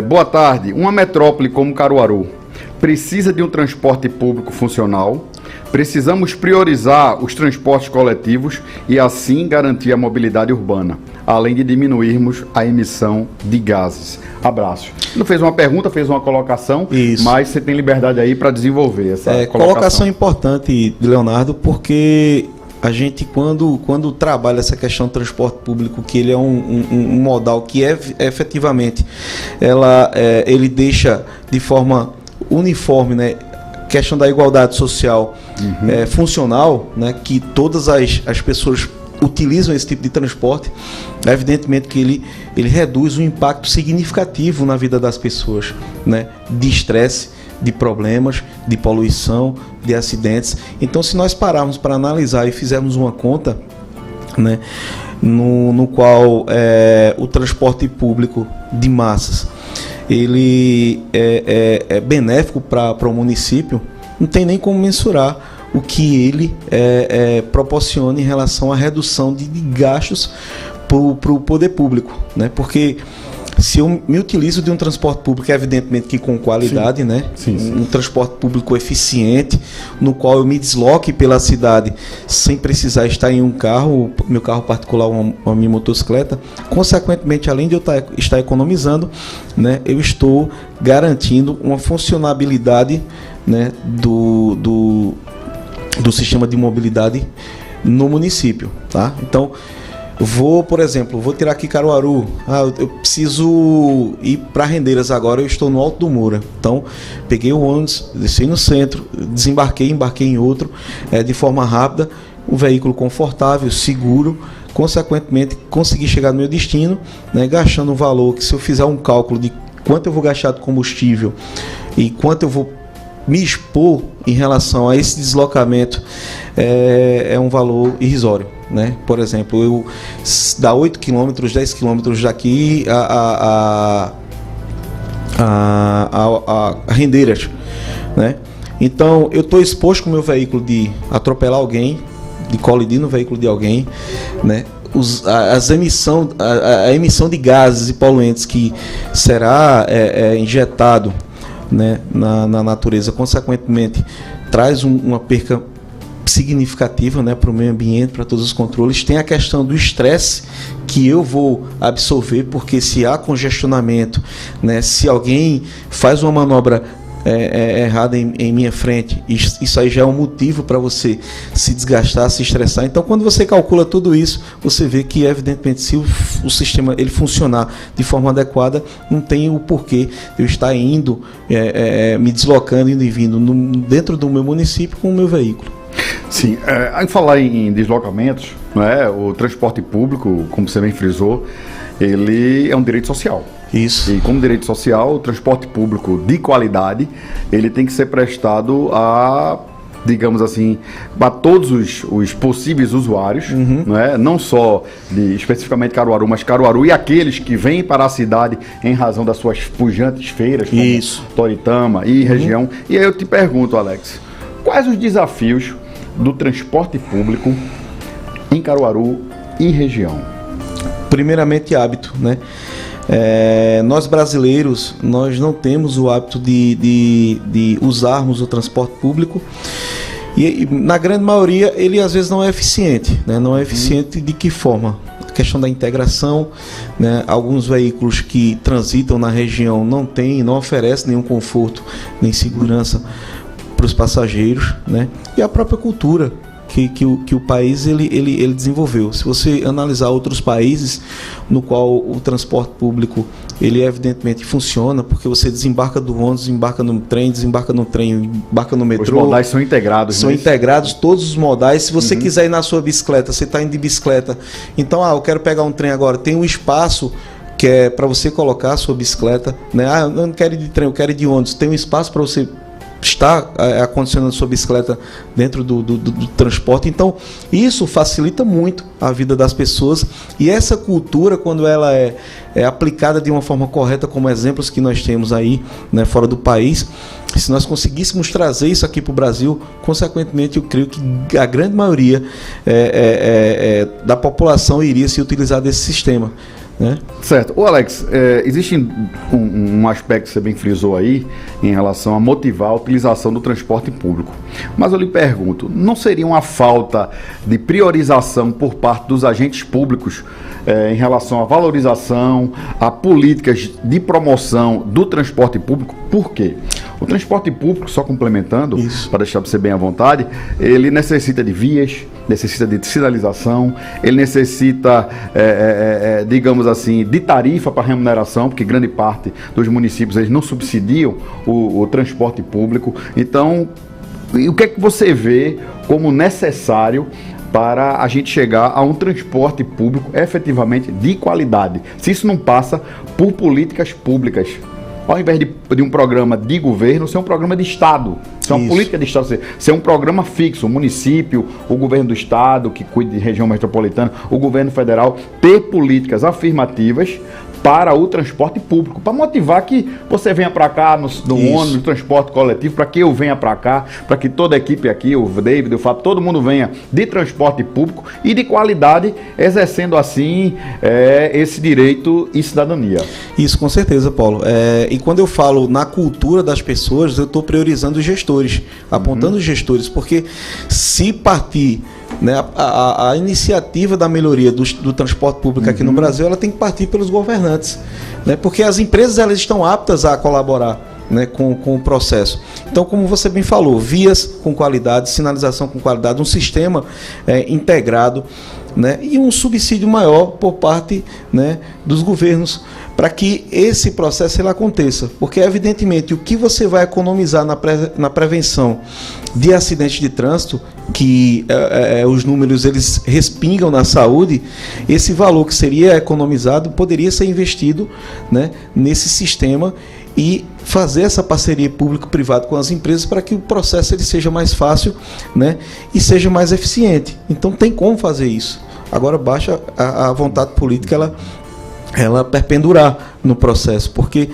Boa tarde, uma metrópole como Caruaru precisa de um transporte público funcional? Precisamos priorizar os transportes coletivos e assim garantir a mobilidade urbana, além de diminuirmos a emissão de gases. Abraço. Não fez uma pergunta, fez uma colocação, mas você tem liberdade aí para desenvolver essa
colocação importante, Leonardo, porque a gente, quando trabalha essa questão do transporte público, que ele é um modal que efetivamente ele deixa de forma uniforme, né, questão da igualdade social funcional, né, que todas as pessoas utilizam esse tipo de transporte, evidentemente que ele reduz um impacto significativo na vida das pessoas, né, de estresse, de problemas, de poluição, de acidentes. Então, se nós pararmos para analisar e fizermos uma conta, né, no qual o transporte público de massas ele é benéfico para o município, não tem nem como mensurar o que ele proporciona em relação à redução de gastos para o poder público, né? Porque se eu me utilizo de um transporte público, evidentemente que com qualidade, sim, né? Sim. Um transporte público eficiente, no qual eu me desloque pela cidade sem precisar estar em um carro, meu carro particular, uma minha motocicleta, consequentemente, além de eu estar economizando, né, eu estou garantindo uma funcionabilidade, né, do sistema de mobilidade no município, tá? Então, por exemplo, vou tirar aqui Caruaru. Eu preciso ir para Rendeiras agora, eu estou no Alto do Moura. Então, peguei o ônibus, desci no centro, embarquei em outro, de forma rápida, um veículo confortável, seguro, consequentemente, consegui chegar no meu destino, né, gastando um valor que, se eu fizer um cálculo de quanto eu vou gastar de combustível e quanto eu vou me expor em relação a esse deslocamento, é um valor irrisório, né? Por exemplo, eu dá 8 km, 10 km daqui a Rendeiras, né? Então, eu estou exposto com o meu veículo de atropelar alguém, de colidir no veículo de alguém, né? A emissão de gases e poluentes que será injetado, né, na natureza, consequentemente traz uma perca significativa, né, para o meio ambiente, para todos os controles. Tem a questão do estresse que eu vou absorver, porque se há congestionamento, né, se alguém faz uma manobra errada em minha frente, isso aí já é um motivo para você se desgastar, se estressar. Então, quando você calcula tudo isso, você vê que, evidentemente, se o sistema ele funcionar de forma adequada, não tem o porquê eu estar indo, me deslocando, indo e vindo dentro do meu município com o meu veículo.
Sim, em falar em deslocamentos, né, o transporte público, como você bem frisou, ele é um direito social.
Isso.
E como direito social, o transporte público de qualidade, ele tem que ser prestado a, digamos assim, para todos os possíveis usuários, né? Não só especificamente Caruaru, mas Caruaru e aqueles que vêm para a cidade em razão das suas pujantes feiras, como Toritama e região. E aí eu te pergunto, Alex, quais os desafios do transporte público em Caruaru e região?
Primeiramente, hábito, né? Nós brasileiros, nós não temos o hábito de usarmos o transporte público e na grande maioria ele às vezes não é eficiente, né? Não é eficiente de que forma? A questão da integração, né? Alguns veículos que transitam na região não oferecem nenhum conforto nem segurança para os passageiros, né? E a própria cultura que o país ele desenvolveu. Se você analisar outros países no qual o transporte público ele evidentemente funciona, porque você desembarca do ônibus, desembarca no trem, embarca no metrô.
Os modais são integrados.
São integrados todos os modais. Se você quiser ir na sua bicicleta, você está indo de bicicleta. Então, eu quero pegar um trem agora. Tem um espaço que é para você colocar a sua bicicleta, né? Eu não quero ir de trem, eu quero ir de ônibus. Tem um espaço para você está acondicionando sua bicicleta dentro do transporte. Então, isso facilita muito a vida das pessoas, e essa cultura, quando ela é aplicada de uma forma correta, como exemplos que nós temos aí, né, fora do país, se nós conseguíssemos trazer isso aqui para o Brasil, consequentemente eu creio que a grande maioria da população iria se utilizar desse sistema, né?
Certo. Ô Alex, existe um aspecto que você bem frisou aí em relação a motivar a utilização do transporte público. Mas eu lhe pergunto, não seria uma falta de priorização por parte dos agentes públicos em relação à valorização, a políticas de promoção do transporte público? Por quê? O transporte público, só complementando, para deixar você bem à vontade, ele necessita de vias, necessita de sinalização, ele necessita, digamos assim, de tarifa para remuneração, porque grande parte dos municípios eles não subsidiam o transporte público. Então, o que é que você vê como necessário para a gente chegar a um transporte público efetivamente de qualidade, se isso não passa por políticas públicas? Ao invés de um programa de governo, ser um programa de Estado, ser uma política de Estado, ser um programa fixo, o município, o governo do Estado, que cuida de região metropolitana, o governo federal, ter políticas afirmativas para o transporte público, para motivar que você venha para cá no ônibus, no transporte coletivo, para que eu venha para cá, para que toda a equipe aqui, o David, o Fábio, todo mundo venha de transporte público e de qualidade, exercendo assim esse direito e cidadania.
Isso, com certeza, Paulo. E quando eu falo na cultura das pessoas, eu estou priorizando os gestores, apontando os gestores, porque se partir, né, a iniciativa da melhoria do transporte público aqui no Brasil, ela tem que partir pelos governantes, né, porque as empresas elas estão aptas a colaborar, né, com o processo. Então, como você bem falou, vias com qualidade, sinalização com qualidade, um sistema integrado, né, e um subsídio maior por parte, né, dos governos para que esse processo ele aconteça, porque evidentemente o que você vai economizar na prevenção de acidentes de trânsito, que os números eles respingam na saúde, esse valor que seria economizado poderia ser investido, né, nesse sistema e fazer essa parceria público-privado com as empresas para que o processo ele seja mais fácil, né, e seja mais eficiente. Então tem como fazer isso. Agora basta a vontade política ela perpendurar no processo, porque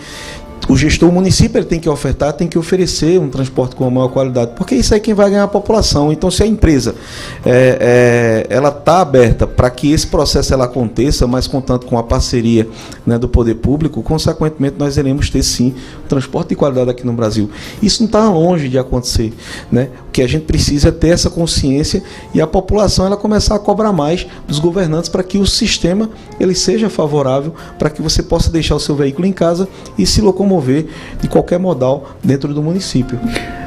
o gestor, o município, ele tem que ofertar, tem que oferecer um transporte com a maior qualidade, porque isso aí quem vai ganhar a população. Então, se a empresa ela está aberta para que esse processo ela aconteça, mas contando com a parceria, né, do poder público, consequentemente nós iremos ter sim transporte de qualidade aqui no Brasil. Isso não está longe de acontecer, né? O que a gente precisa é ter essa consciência e a população ela começar a cobrar mais dos governantes para que o sistema ele seja favorável, para que você possa deixar o seu veículo em casa e se locomover de qualquer modal dentro do município.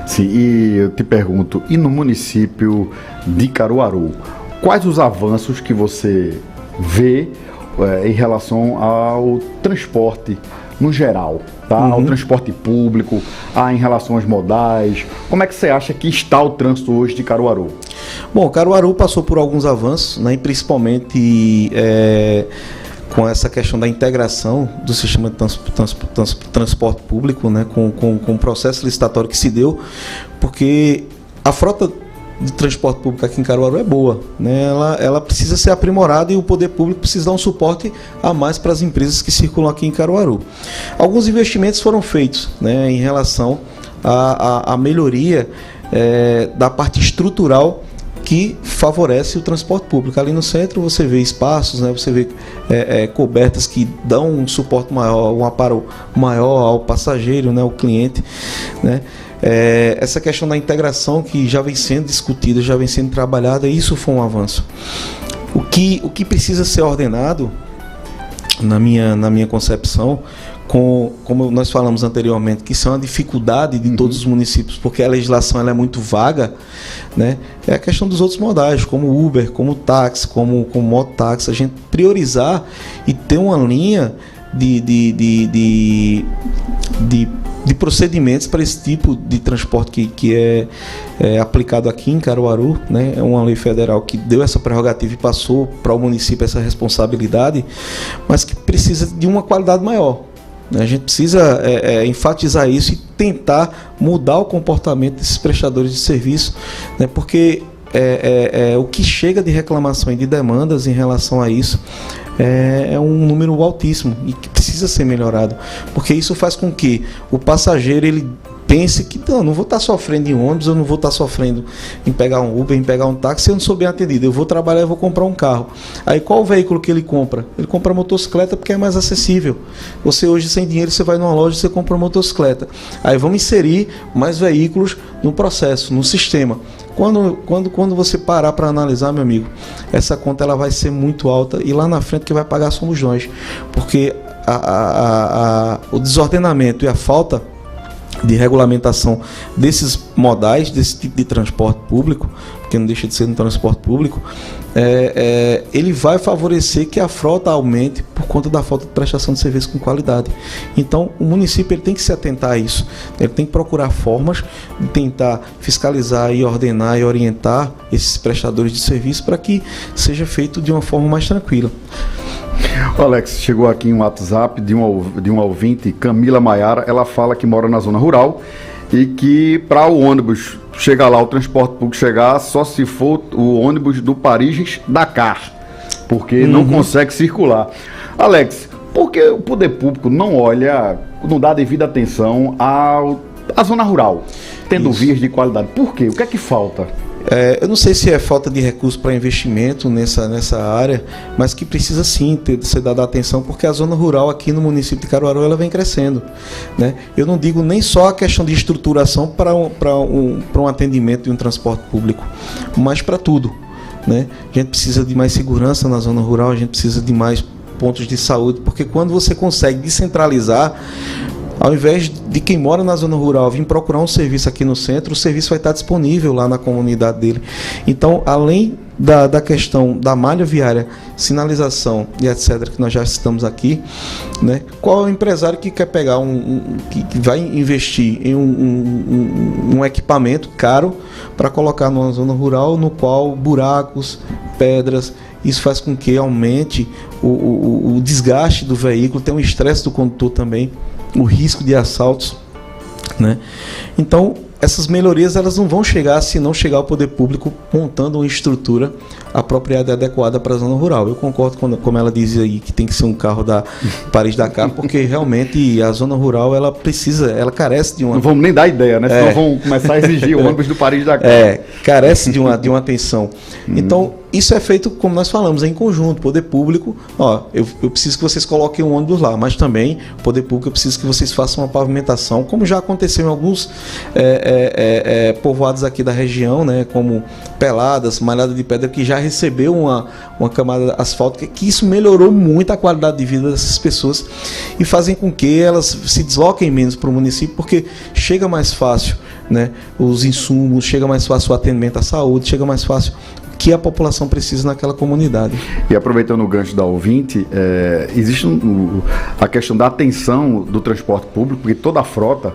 Sim, e eu te pergunto, e no município de Caruaru, quais os avanços que você vê em relação ao transporte no geral, tá? Ao transporte público, em relação aos modais? Como é que você acha que está o trânsito hoje de Caruaru?
Bom, Caruaru passou por alguns avanços, né, principalmente com essa questão da integração do sistema de transporte público, né, com o processo licitatório que se deu, porque a frota de transporte público aqui em Caruaru é boa, né? Ela precisa ser aprimorada e o poder público precisa dar um suporte a mais para as empresas que circulam aqui em Caruaru. Alguns investimentos foram feitos, né, em relação à melhoria da parte estrutural que favorece o transporte público. Ali no centro você vê espaços, né, você vê cobertas que dão um suporte maior, um amparo maior ao passageiro, né, ao cliente, né? Essa questão da integração que já vem sendo discutida, já vem sendo trabalhada, isso foi um avanço. O que precisa ser ordenado, na minha concepção, como nós falamos anteriormente, que isso é uma dificuldade de todos os municípios, porque a legislação ela é muito vaga, né? É a questão dos outros modais, como Uber, como táxi, como mototáxi, a gente priorizar e ter uma linha de procedimentos para esse tipo de transporte que é aplicado aqui em Caruaru, né? É uma lei federal que deu essa prerrogativa e passou para o município essa responsabilidade, mas que precisa de uma qualidade maior. A gente precisa enfatizar isso e tentar mudar o comportamento desses prestadores de serviço, né? Porque o que chega de reclamação e de demandas em relação a isso é um número altíssimo e que precisa ser melhorado, porque isso faz com que o passageiro ele pense que não vou estar sofrendo em ônibus, eu não vou estar sofrendo em pegar um Uber, em pegar um táxi, se eu não sou bem atendido. Eu vou trabalhar e vou comprar um carro. Aí qual o veículo que ele compra? Ele compra a motocicleta porque é mais acessível. Você hoje sem dinheiro, você vai numa loja e você compra uma motocicleta. Aí vamos inserir mais veículos no processo, no sistema. Quando você parar para analisar, meu amigo, essa conta ela vai ser muito alta e lá na frente que vai pagar somos nós. Porque o desordenamento e a falta de regulamentação desses modais, desse tipo de transporte público, porque não deixa de ser um transporte público, ele vai favorecer que a frota aumente por conta da falta de prestação de serviço com qualidade. Então, o município ele tem que se atentar a isso, ele tem que procurar formas de tentar fiscalizar e ordenar e orientar esses prestadores de serviço para que seja feito de uma forma mais tranquila.
Alex, chegou aqui um WhatsApp de uma ouvinte, Camila Maiara. Ela fala que mora na zona rural e que para o ônibus chegar lá, o transporte público chegar, só se for o ônibus do Paris-Dakar, porque não consegue circular. Alex, por que o poder público não dá devida atenção à zona rural, tendo vias de qualidade? Por quê? O que é que falta?
Eu não sei se é falta de recurso para investimento nessa área, mas que precisa sim ser dada atenção, porque a zona rural aqui no município de Caruaru ela vem crescendo, né? Eu não digo nem só a questão de estruturação para um atendimento de um transporte público, mas para tudo, né? A gente precisa de mais segurança na zona rural, a gente precisa de mais pontos de saúde, porque quando você consegue descentralizar, ao invés de quem mora na zona rural vir procurar um serviço aqui no centro, o serviço vai estar disponível lá na comunidade dele. Então, além da questão da malha viária, sinalização e etc., que nós já citamos aqui, né? Qual é o empresário que quer pegar que vai investir em um equipamento caro para colocar numa zona rural no qual buracos, pedras, isso faz com que aumente o desgaste do veículo, tem um estresse do condutor também, o risco de assaltos, né? Então, essas melhorias elas não vão chegar se não chegar ao poder público montando uma estrutura apropriada e adequada para a zona rural. Eu concordo como ela diz aí que tem que ser um carro da Paris-Dakar, porque realmente a zona rural ela carece de uma...
Não vamos nem dar ideia, né? Senão vão começar a exigir o ônibus do Paris-Dakar.
Carece de uma atenção. Então, isso é feito, como nós falamos, em conjunto. Poder público, eu preciso que vocês coloquem um ônibus lá, mas também, poder público, eu preciso que vocês façam uma pavimentação, como já aconteceu em alguns povoados aqui da região, né, como Peladas, Malhada de Pedra, que já recebeu uma camada asfáltica, que isso melhorou muito a qualidade de vida dessas pessoas e fazem com que elas se desloquem menos para o município, porque chega mais fácil, né, os insumos, chega mais fácil o atendimento à saúde, chega mais fácil que a população precisa naquela comunidade.
E aproveitando o gancho da ouvinte, existe a questão da atenção do transporte público, porque toda a frota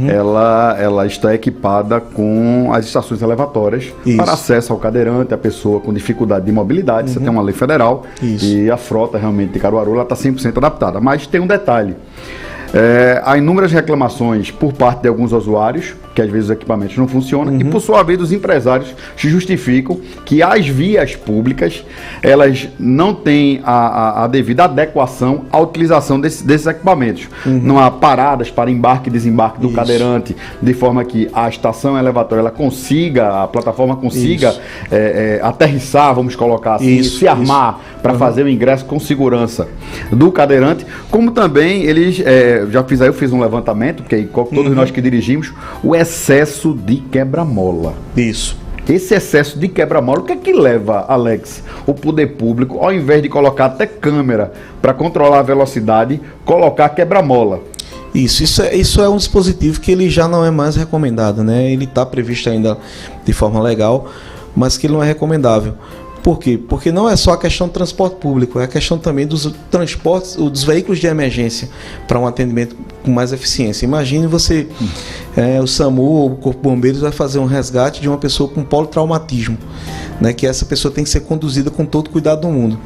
ela está equipada com as estações elevatórias para acesso ao cadeirante, a pessoa com dificuldade de mobilidade. Você tem uma lei federal e a frota realmente de Caruaru está 100% adaptada. Mas tem um detalhe. Há inúmeras reclamações por parte de alguns usuários, que às vezes os equipamentos não funcionam, e por sua vez os empresários se justificam que as vias públicas elas não têm a devida adequação à utilização desses equipamentos. Não há paradas para embarque e desembarque do cadeirante, de forma que a estação elevatória a plataforma consiga aterrissar, vamos colocar assim, se armar para fazer o ingresso com segurança do cadeirante, como também eles... eu fiz um levantamento, porque todos nós que dirigimos, o excesso de quebra-mola.
Isso.
Esse excesso de quebra-mola, o que é que leva, Alex, o poder público, ao invés de colocar até câmera para controlar a velocidade, colocar quebra-mola?
Isso é um dispositivo que ele já não é mais recomendado, né? Ele está previsto ainda de forma legal, mas que ele não é recomendável. Por quê? Porque não é só a questão do transporte público, é a questão também dos transportes, dos veículos de emergência para um atendimento com mais eficiência. Imagine você, o SAMU ou o Corpo de Bombeiros vai fazer um resgate de uma pessoa com politraumatismo, né, que essa pessoa tem que ser conduzida com todo o cuidado do mundo.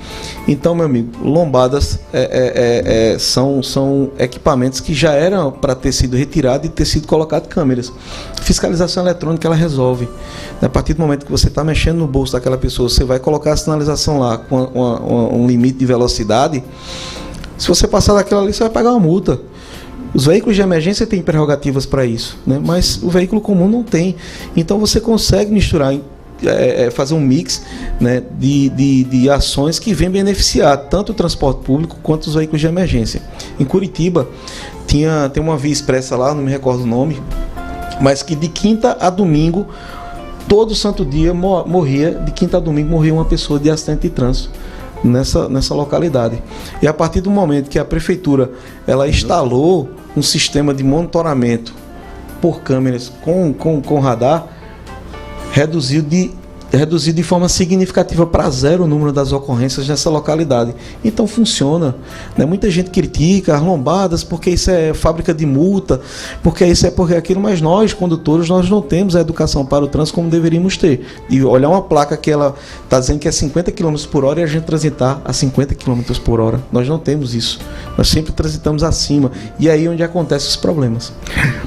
Então, meu amigo, lombadas são equipamentos que já eram para ter sido retirados e ter sido colocado câmeras. Fiscalização eletrônica ela resolve. A partir do momento que você está mexendo no bolso daquela pessoa, você vai colocar a sinalização lá com um limite de velocidade. Se você passar daquela ali, você vai pagar uma multa. Os veículos de emergência têm prerrogativas para isso, né? Mas o veículo comum não tem. Então você consegue misturar, fazer um mix, né, de ações que vêm beneficiar tanto o transporte público quanto os veículos de emergência. Em Curitiba tem uma via expressa lá, não me recordo o nome, mas que de quinta a domingo, todo santo dia de quinta a domingo morria uma pessoa de acidente de trânsito nessa localidade. E a partir do momento que a prefeitura ela instalou um sistema de monitoramento por câmeras com radar, reduziu de forma significativa para zero o número das ocorrências nessa localidade. Então funciona, né? Muita gente critica as lombadas porque isso é fábrica de multa, porque isso é porque aquilo, mas nós, condutores, nós não temos a educação para o trânsito como deveríamos ter. E olhar uma placa que ela está dizendo que é 50 km por hora e a gente transitar a 50 km por hora. Nós não temos isso. Nós sempre transitamos acima. E aí é onde acontecem os problemas.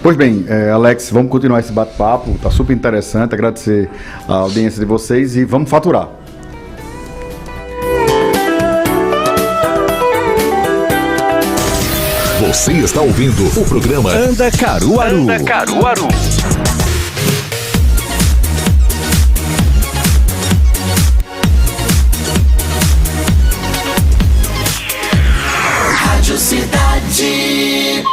Pois bem, Alex, vamos continuar esse bate-papo. Está super interessante. Agradecer a audiência de vocês e vamos faturar.
Você está ouvindo o programa
Anda Caruaru. Anda Caruaru.
Rádio Cidade.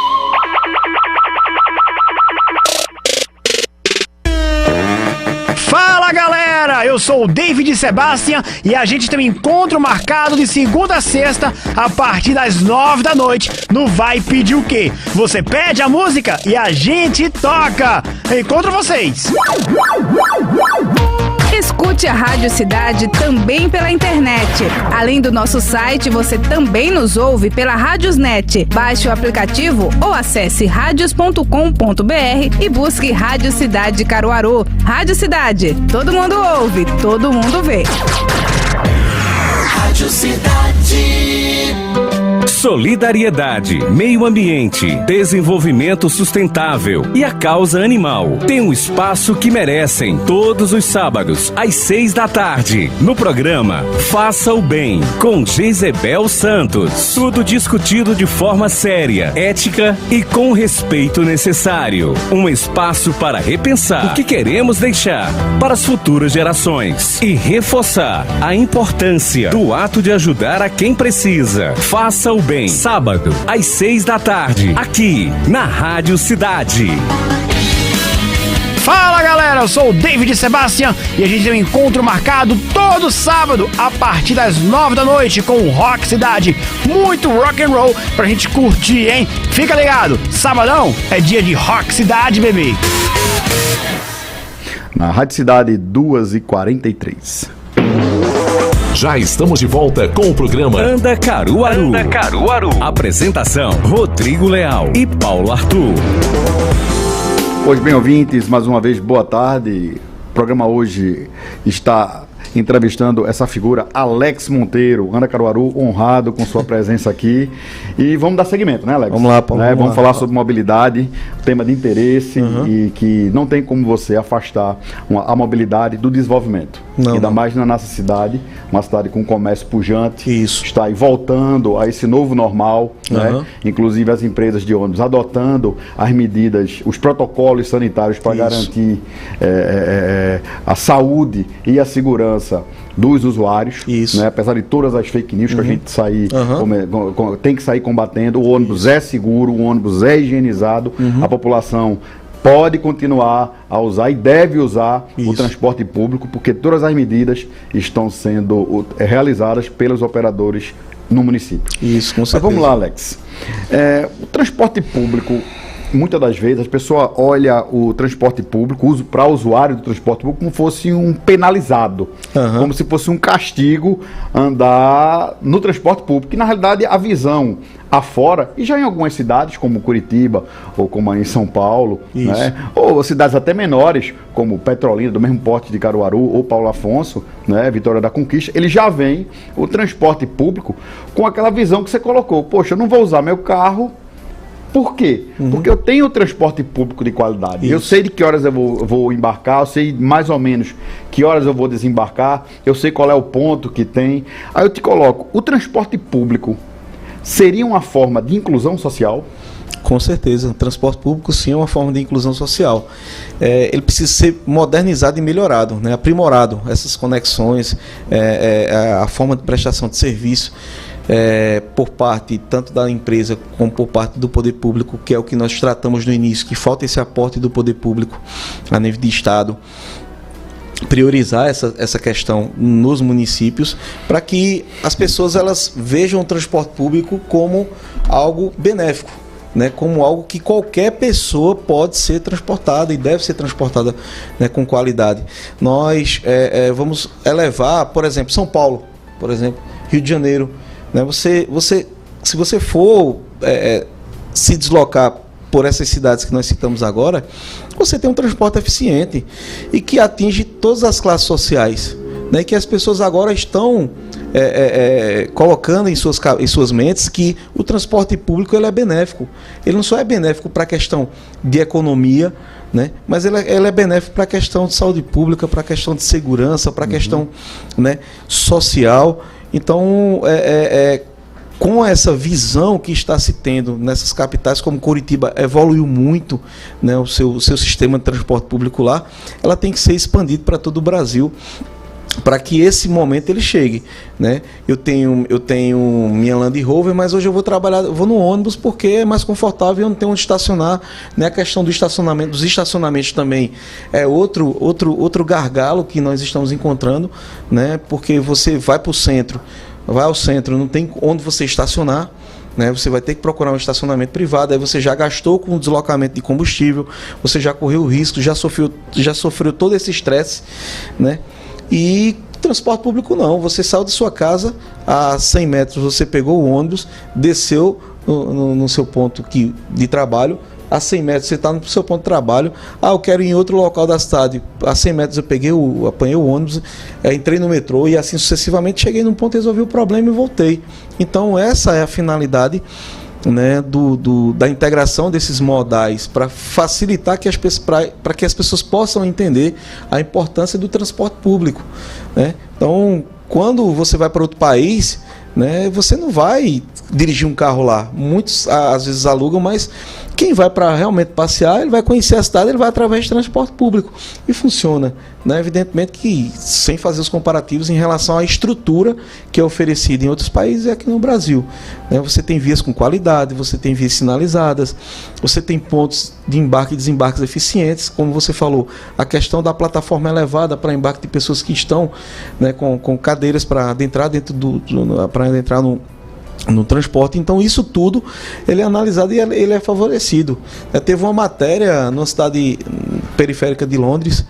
Fala galera, eu sou o David Sebastian e a gente tem um encontro marcado de segunda a sexta a partir das 9 da noite no Vai Pedir o Quê? Você pede a música e a gente toca. Encontro vocês.
Escute a Rádio Cidade também pela internet. Além do nosso site, você também nos ouve pela Radiosnet. Baixe o aplicativo ou acesse radios.com.br e busque Rádio Cidade Caruaru. Rádio Cidade, todo mundo ouve, todo mundo vê.
Rádio Cidade.
solidariedade, meio ambiente, desenvolvimento sustentável e a causa animal tem um espaço que merecem todos os sábados, às 6 da tarde, no programa Faça o Bem, com Jezebel Santos. Tudo discutido de forma séria, ética e com o respeito necessário. Um espaço para repensar o que queremos deixar para as futuras gerações e reforçar a importância do ato de ajudar a quem precisa. Faça o Bem, sábado, às 6 da tarde, aqui na Rádio Cidade.
Fala galera, eu sou o David Sebastian e a gente tem um encontro marcado todo sábado a partir das 9 da noite com o Rock Cidade. Muito rock and roll pra gente curtir, hein? Fica ligado, sabadão é dia de Rock Cidade, bebê.
Na Rádio Cidade, 2h43.
Já estamos de volta com o programa
Anda Caruaru. Anda Caruaru. Apresentação: Rodrigo Leal e Paulo Arthur.
Pois bem, ouvintes, mais uma vez, boa tarde. O programa hoje está entrevistando essa figura, Alex Monteiro, Anda Caruaru, honrado com sua presença aqui. E vamos dar seguimento, né, Alex?
Vamos lá, Paulo.
Vamos falar sobre mobilidade, tema de interesse e que não tem como você afastar a mobilidade do desenvolvimento. Ainda mais na nossa cidade, uma cidade com comércio pujante.
Isso.
Está aí voltando a esse novo normal, né? Inclusive as empresas de ônibus adotando as medidas, os protocolos sanitários para garantir a saúde e a segurança dos usuários, né? Apesar de todas as fake news que a gente tem que sair combatendo. O ônibus é seguro, o ônibus é higienizado, a população pode continuar a usar e deve usar o transporte público, porque todas as medidas estão sendo realizadas pelos operadores no município.
Isso, com certeza.
Mas vamos lá, Alex. O transporte público, muitas das vezes, as pessoas olham o transporte público, para o usuário do transporte público, como fosse um penalizado, como se fosse um castigo andar no transporte público. E, na realidade, a visão afora, e já em algumas cidades, como Curitiba, ou como em São Paulo, né? Ou cidades até menores, como Petrolina, do mesmo porte de Caruaru, ou Paulo Afonso, né? Vitória da Conquista, ele já vem, o transporte público, com aquela visão que você colocou. Poxa, eu não vou usar meu carro. Por quê? Porque eu tenho transporte público de qualidade. Eu sei de que horas eu vou embarcar, eu sei mais ou menos que horas eu vou desembarcar, eu sei qual é o ponto que tem. Aí eu te coloco, o transporte público seria uma forma de inclusão social?
Com certeza, o transporte público sim é uma forma de inclusão social. Ele precisa ser modernizado e melhorado, né? Aprimorado, essas conexões, a forma de prestação de serviço. Por parte tanto da empresa como por parte do poder público, que é o que nós tratamos no início, que falta esse aporte do poder público a nível de estado, priorizar essa questão nos municípios, para que as pessoas elas vejam o transporte público como algo benéfico, né, como algo que qualquer pessoa pode ser transportada e deve ser transportada, né, com qualidade. Nós vamos elevar, por exemplo, São Paulo, por exemplo, Rio de Janeiro, né, se você for se deslocar por essas cidades que nós citamos agora, você tem um transporte eficiente e que atinge todas as classes sociais, né, que as pessoas agora estão colocando em suas mentes que o transporte público ele é benéfico. Ele não só é benéfico para a questão de economia, né, mas ele é benéfico para a questão de saúde pública, para a questão de segurança, para a questão, né, social. Então, com essa visão que está se tendo nessas capitais, como Curitiba evoluiu muito, né, o seu sistema de transporte público lá, ela tem que ser expandido para todo o Brasil, para que esse momento ele chegue, né? Eu tenho minha Land Rover, mas hoje eu vou no ônibus porque é mais confortável e eu não tenho onde estacionar, né? A questão do estacionamento, dos estacionamentos também é outro gargalo que nós estamos encontrando, né? Porque você vai ao centro, não tem onde você estacionar, né? Você vai ter que procurar um estacionamento privado, aí você já gastou com o deslocamento de combustível, você já correu o risco, já sofreu todo esse estresse, né? E transporte público não, você saiu de sua casa a 100 metros, você pegou o ônibus, desceu no seu ponto de trabalho, a 100 metros, você está no seu ponto de trabalho, eu quero ir em outro local da cidade, a 100 metros eu apanhei o ônibus, entrei no metrô e assim sucessivamente, cheguei num ponto, resolvi o problema e voltei. Então essa é a finalidade, né, da integração desses modais, para facilitar para que as pessoas possam entender a importância do transporte público, né? Então, quando você vai para outro país, né, você não vai dirigir um carro lá. Muitos às vezes alugam, mas quem vai para realmente passear, ele vai conhecer a cidade, ele vai através de transporte público e funciona, né? Evidentemente que sem fazer os comparativos em relação à estrutura que é oferecida em outros países e aqui no Brasil, né? Você tem vias com qualidade, você tem vias sinalizadas, você tem pontos de embarque e desembarques eficientes, como você falou, a questão da plataforma elevada para embarque de pessoas que estão, né, com cadeiras para adentrar no transporte. Então isso tudo ele é analisado e ele é favorecido. Teve uma matéria numa cidade periférica de Londres,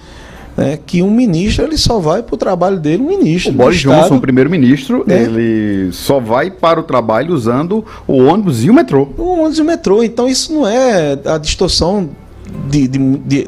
que um ministro ele só vai para o trabalho dele,
o Boris Johnson, o primeiro-ministro, ele só vai para o trabalho usando o ônibus e o metrô.
Então isso não é a distorção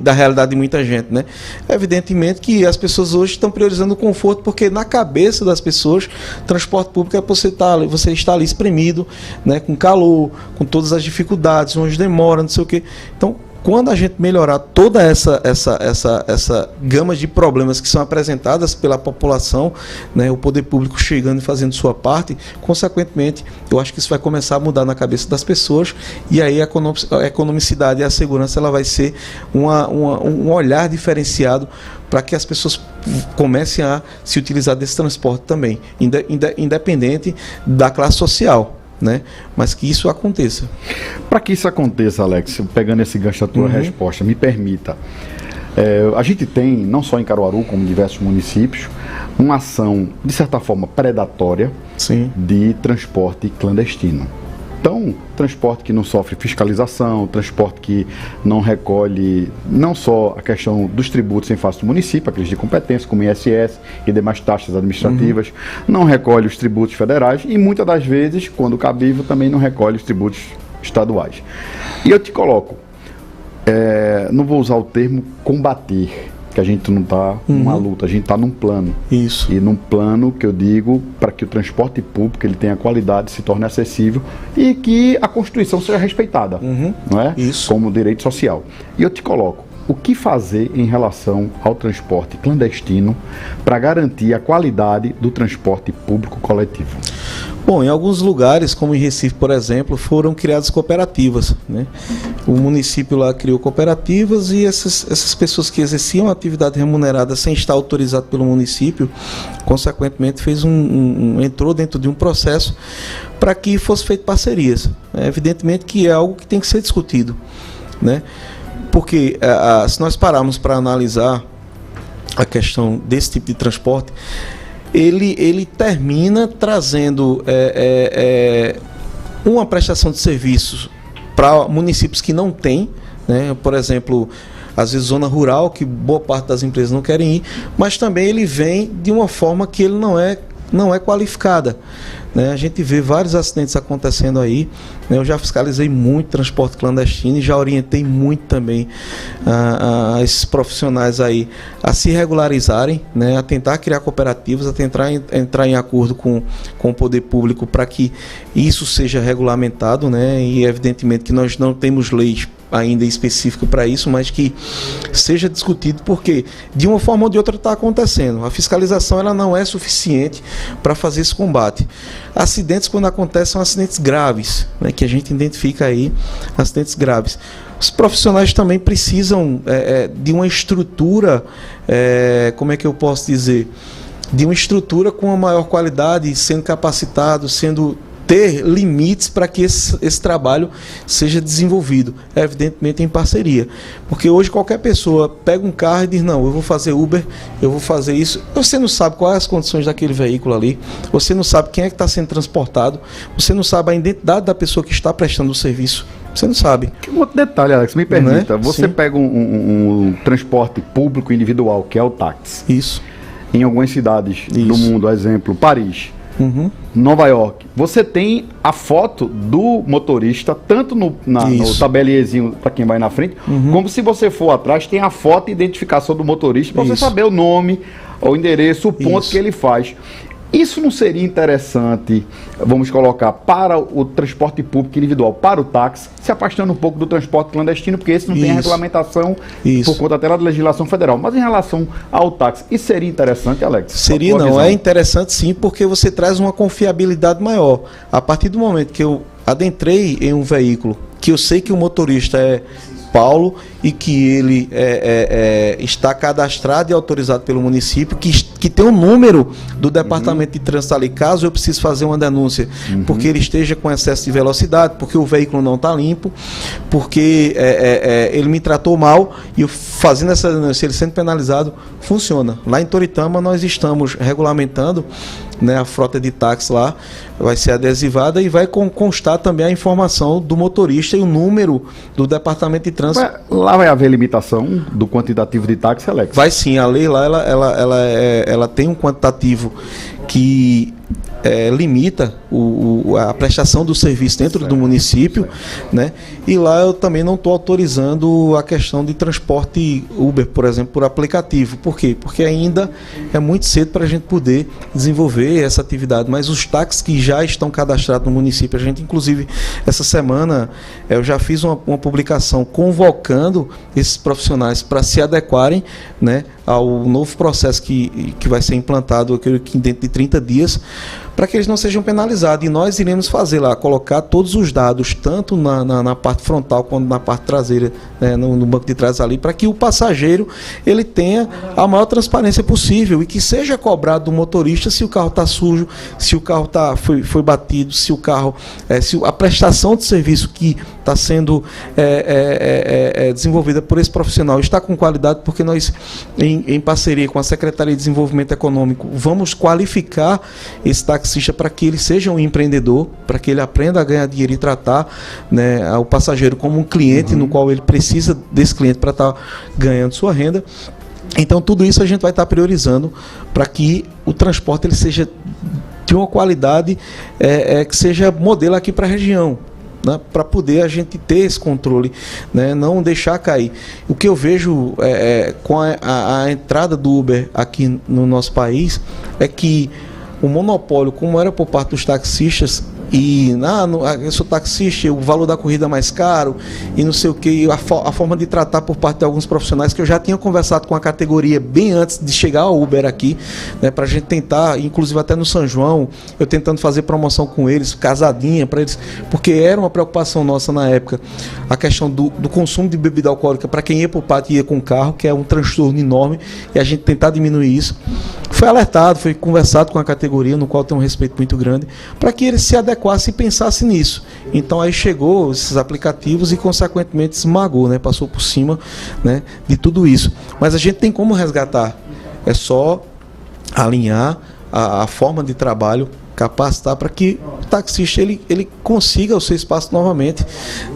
da realidade de muita gente, né? Evidentemente que as pessoas hoje estão priorizando o conforto, porque na cabeça das pessoas, transporte público é você estar ali espremido, né, com calor, com todas as dificuldades, onde demora, não sei o quê. Então, quando a gente melhorar toda essa gama de problemas que são apresentadas pela população, né, o poder público chegando e fazendo sua parte, consequentemente, eu acho que isso vai começar a mudar na cabeça das pessoas, e aí a economicidade e a segurança ela vai ser um olhar diferenciado para que as pessoas comecem a se utilizar desse transporte também, independente da classe social, né? Mas que isso aconteça.
Para que isso aconteça, Alex, pegando esse gancho da tua resposta, me permita. A gente tem, não só em Caruaru, como em diversos municípios, uma ação, de certa forma, predatória de transporte clandestino. Então, transporte que não sofre fiscalização, transporte que não recolhe não só a questão dos tributos em face do município, aqueles de competência, como ISS e demais taxas administrativas, não recolhe os tributos federais e muitas das vezes, quando cabível, também não recolhe os tributos estaduais. E eu te coloco, não vou usar o termo combater, que a gente não está numa luta, a gente está num plano.
Isso.
E num plano que eu digo para que o transporte público ele tenha qualidade, se torne acessível e que a Constituição seja respeitada, não é?
Isso.
Como direito social. E eu te coloco, o que fazer em relação ao transporte clandestino para garantir a qualidade do transporte público coletivo?
Bom, em alguns lugares, como em Recife, por exemplo, foram criadas cooperativas, né? O município lá criou cooperativas e essas pessoas que exerciam atividade remunerada sem estar autorizado pelo município, consequentemente entrou dentro de um processo para que fosse feito parcerias. Evidentemente que é algo que tem que ser discutido, né? Porque se nós pararmos para analisar a questão desse tipo de transporte, ele termina trazendo uma prestação de serviços para municípios que não têm, né? Por exemplo, às vezes zona rural, que boa parte das empresas não querem ir, mas também ele vem de uma forma que ele não é qualificada, né? A gente vê vários acidentes acontecendo aí, né? Eu já fiscalizei muito transporte clandestino e já orientei muito também a esses profissionais aí a se regularizarem, né? A tentar criar cooperativas, a tentar entrar em acordo com o poder público para que isso seja regulamentado, né? E evidentemente que nós não temos leis ainda específico para isso, mas que seja discutido, porque de uma forma ou de outra está acontecendo. A fiscalização ela não é suficiente para fazer esse combate. Acidentes, quando acontecem, são acidentes graves, né, que a gente identifica aí, acidentes graves. Os profissionais também precisam de uma estrutura, como é que eu posso dizer? De uma estrutura com uma maior qualidade, sendo capacitado, ter limites para que esse trabalho seja desenvolvido, evidentemente em parceria, porque hoje qualquer pessoa pega um carro e diz, não, eu vou fazer Uber, eu vou fazer isso, você não sabe quais as condições daquele veículo ali, você não sabe quem é que está sendo transportado, você não sabe a identidade da pessoa que está prestando o serviço, você não sabe.
Um outro detalhe, Alex, me permita, você pega um transporte público individual, que é o táxi.
Isso.
Em algumas cidades do mundo, exemplo, Paris, Nova York, você tem a foto do motorista, tanto no tabeliezinho para quem vai na frente, como se você for atrás, tem a foto e identificação do motorista, para você saber o nome, o endereço, o ponto que ele faz. Isso não seria interessante, vamos colocar, para o transporte público individual, para o táxi, se afastando um pouco do transporte clandestino, porque esse não tem a regulamentação por conta até da legislação federal. Mas em relação ao táxi, isso seria interessante, Alex?
Seria, não. É interessante sim, porque você traz uma confiabilidade maior. A partir do momento que eu adentrei em um veículo, que eu sei que o motorista é Paulo e que ele está cadastrado e autorizado pelo município, que tem um número do departamento de trânsito ali, caso eu precise fazer uma denúncia, porque ele esteja com excesso de velocidade, porque o veículo não está limpo, porque ele me tratou mal, e eu fazendo essa denúncia, ele sendo penalizado, funciona. Lá em Toritama nós estamos regulamentando, né, a frota de táxi lá, vai ser adesivada e vai constar também a informação do motorista e o número do departamento de trânsito.
Lá vai haver limitação do quantitativo de táxi, Alex?
Vai sim, a lei lá ela tem um quantitativo que limita a prestação do serviço dentro do município, né? E lá eu também não estou autorizando a questão de transporte Uber, por exemplo, por aplicativo. Por quê? Porque ainda é muito cedo para a gente poder desenvolver essa atividade, mas os táxis que já estão cadastrados no município, a gente inclusive essa semana eu já fiz uma publicação convocando esses profissionais para se adequarem, né, ao novo processo que vai ser implantado, aquele que dentro de 30 dias, para que eles não sejam penalizados. E nós iremos fazer lá, colocar todos os dados, tanto na parte frontal quanto na parte traseira, né, no banco de trás ali, para que o passageiro ele tenha a maior transparência possível e que seja cobrado do motorista se o carro está sujo, se o carro foi batido, se o carro, se a prestação de serviço que está sendo desenvolvida por esse profissional está com qualidade, porque nós, em parceria com a Secretaria de Desenvolvimento Econômico, vamos qualificar esse taxista para que ele seja um empreendedor, para que ele aprenda a ganhar dinheiro e tratar, né, o passageiro como um cliente, no qual ele precisa desse cliente para estar ganhando sua renda. Então tudo isso a gente vai estar priorizando para que o transporte ele seja de uma qualidade que seja modelo aqui para a região, né, para poder a gente ter esse controle, né, não deixar cair. O que eu vejo com a entrada do Uber aqui no nosso país é que o monopólio, como era por parte dos taxistas, e eu sou taxista, o valor da corrida é mais caro, e não sei o que, a forma de tratar por parte de alguns profissionais, que eu já tinha conversado com a categoria bem antes de chegar ao Uber aqui, né, para a gente tentar, inclusive até no São João, eu tentando fazer promoção com eles, casadinha para eles, porque era uma preocupação nossa na época, a questão do consumo de bebida alcoólica para quem ia por parte e ia com carro, que é um transtorno enorme, e a gente tentar diminuir isso. Foi alertado, foi conversado com a categoria, no qual tem um respeito muito grande, para que eles se adequassem e pensassem nisso. Então aí chegou esses aplicativos e consequentemente esmagou, né? Passou por cima, né, de tudo isso. Mas a gente tem como resgatar, é só alinhar a forma de trabalho, capacitar para que o taxista ele consiga o seu espaço novamente,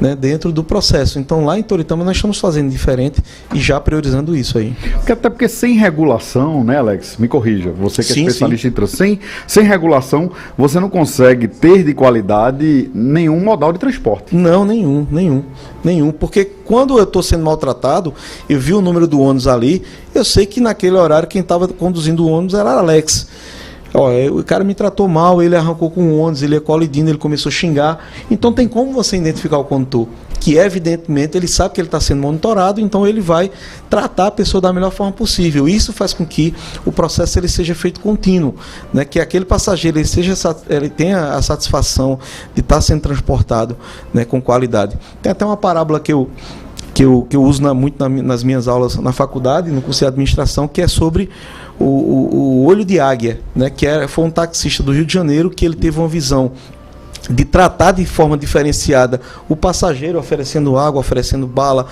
né, dentro do processo. Então lá em Toritama nós estamos fazendo diferente e já priorizando isso aí.
Até porque sem regulação, né, Alex? Me corrija, você que é especialista em trânsito, sem regulação você não consegue ter de qualidade nenhum modal de transporte.
Não, nenhum, porque quando eu estou sendo maltratado, eu vi o número do ônibus ali, eu sei que naquele horário quem estava conduzindo o ônibus era Alex. O cara me tratou mal, ele arrancou com o ônibus, ele ia colidindo, ele começou a xingar. Então tem como você identificar o condutor, que evidentemente ele sabe que ele está sendo monitorado, então ele vai tratar a pessoa da melhor forma possível. Isso faz com que o processo ele seja feito contínuo, né? Que aquele passageiro ele tenha a satisfação de estar sendo transportado, né, com qualidade. Tem até uma parábola que eu uso muito nas minhas aulas na faculdade, no curso de administração, que é sobre o olho de águia, né? Foi um taxista do Rio de Janeiro que ele teve uma visão de tratar de forma diferenciada o passageiro, oferecendo água, oferecendo bala,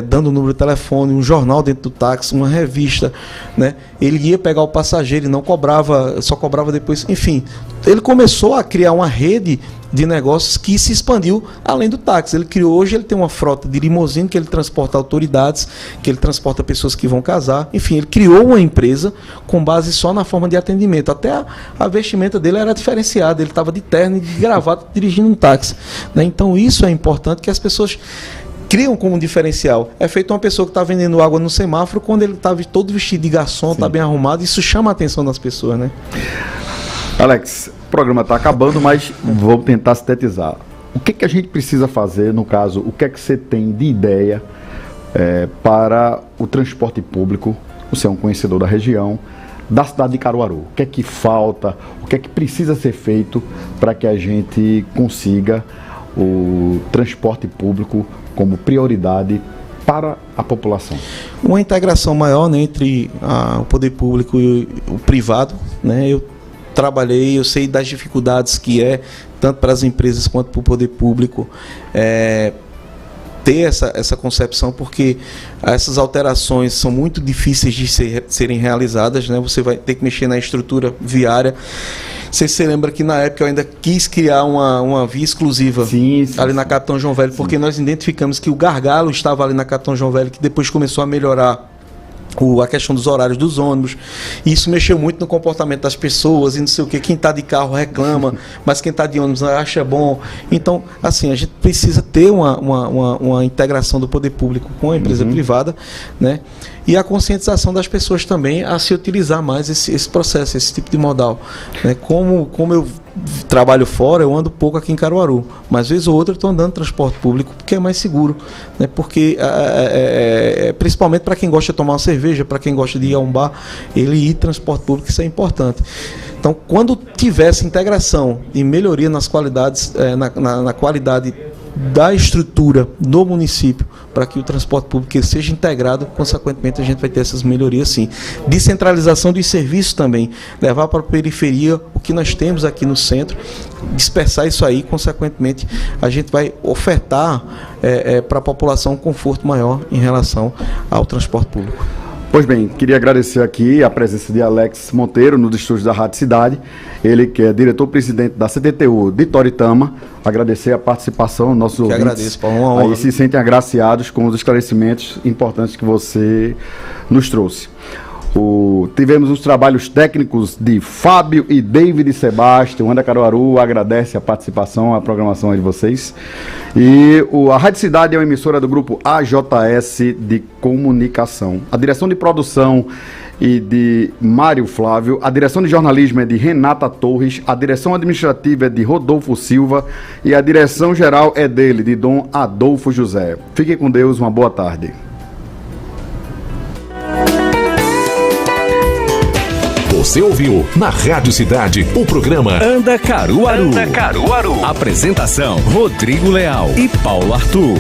dando o número de telefone, um jornal dentro do táxi, uma revista, né? Ele ia pegar o passageiro e não cobrava, só cobrava depois. Enfim, ele começou a criar uma rede de negócios que se expandiu além do táxi. Hoje ele tem uma frota de limusine que ele transporta autoridades, que ele transporta pessoas que vão casar. Enfim, ele criou uma empresa com base só na forma de atendimento. Até a vestimenta dele era diferenciada. Ele estava de terno e de gravata dirigindo um táxi, né? Então isso é importante, que as pessoas criam como diferencial. É feito uma pessoa que está vendendo água no semáforo, quando ele está todo vestido de garçom, está bem arrumado, isso chama a atenção das pessoas, né?
Alex, o programa está acabando, mas vou tentar sintetizar. O que a gente precisa fazer, no caso, o que é que você tem de ideia para o transporte público? Você é um conhecedor da região, da cidade de Caruaru. O que é que falta, o que é que precisa ser feito para que a gente consiga o transporte público como prioridade para a população?
Uma integração maior, né, entre o poder público e o privado, né? Eu sei das dificuldades que é, tanto para as empresas quanto para o poder público, ter essa concepção, porque essas alterações são muito difíceis de serem realizadas, né? Você vai ter que mexer na estrutura viária. Você lembra que na época eu ainda quis criar uma via exclusiva ali na Capitão João Velho, porque nós identificamos que o gargalo estava ali na Capitão João Velho, que depois começou a melhorar a questão dos horários dos ônibus, e isso mexeu muito no comportamento das pessoas, e não sei o que, quem está de carro reclama, mas quem está de ônibus acha bom. Então, assim, a gente precisa ter uma integração do poder público com a empresa privada, né? E a conscientização das pessoas também a se utilizar mais esse processo, esse tipo de modal, né? Como eu trabalho fora, eu ando pouco aqui em Caruaru, mas vez ou outra eu estou andando transporte público, porque é mais seguro, né? Porque principalmente para quem gosta de tomar uma cerveja, para quem gosta de ir a um bar, ele ir transporte público, isso é importante. Então, quando tiver essa integração e melhoria nas qualidades, na qualidade da estrutura do município, para que o transporte público seja integrado, consequentemente a gente vai ter essas melhorias, sim. Descentralização dos serviços também, levar para a periferia o que nós temos aqui no centro, dispersar isso aí, consequentemente a gente vai ofertar para a população um conforto maior em relação ao transporte público.
Pois bem, queria agradecer aqui a presença de Alex Monteiro nos estúdios da Rádio Cidade, ele que é diretor-presidente da CTTU de Toritama. Agradecer a participação dos nossos ouvintes.
Agradeço, Paulo, uma honra.
Aí se sentem agraciados com os esclarecimentos importantes que você nos trouxe. Tivemos os trabalhos técnicos de Fábio e David Sebastião. Anda Caruaru agradece a participação, a programação aí de vocês. E a Rádio Cidade é uma emissora do grupo AJS de Comunicação. A direção de produção e de Mário Flávio, a direção de jornalismo é de Renata Torres, a direção administrativa é de Rodolfo Silva e a direção geral é dele, de Dom Adolfo José. Fiquem com Deus, uma boa tarde.
Você ouviu na Rádio Cidade o programa
Anda Caruaru. Apresentação: Rodrigo Leal e Paulo Arthur.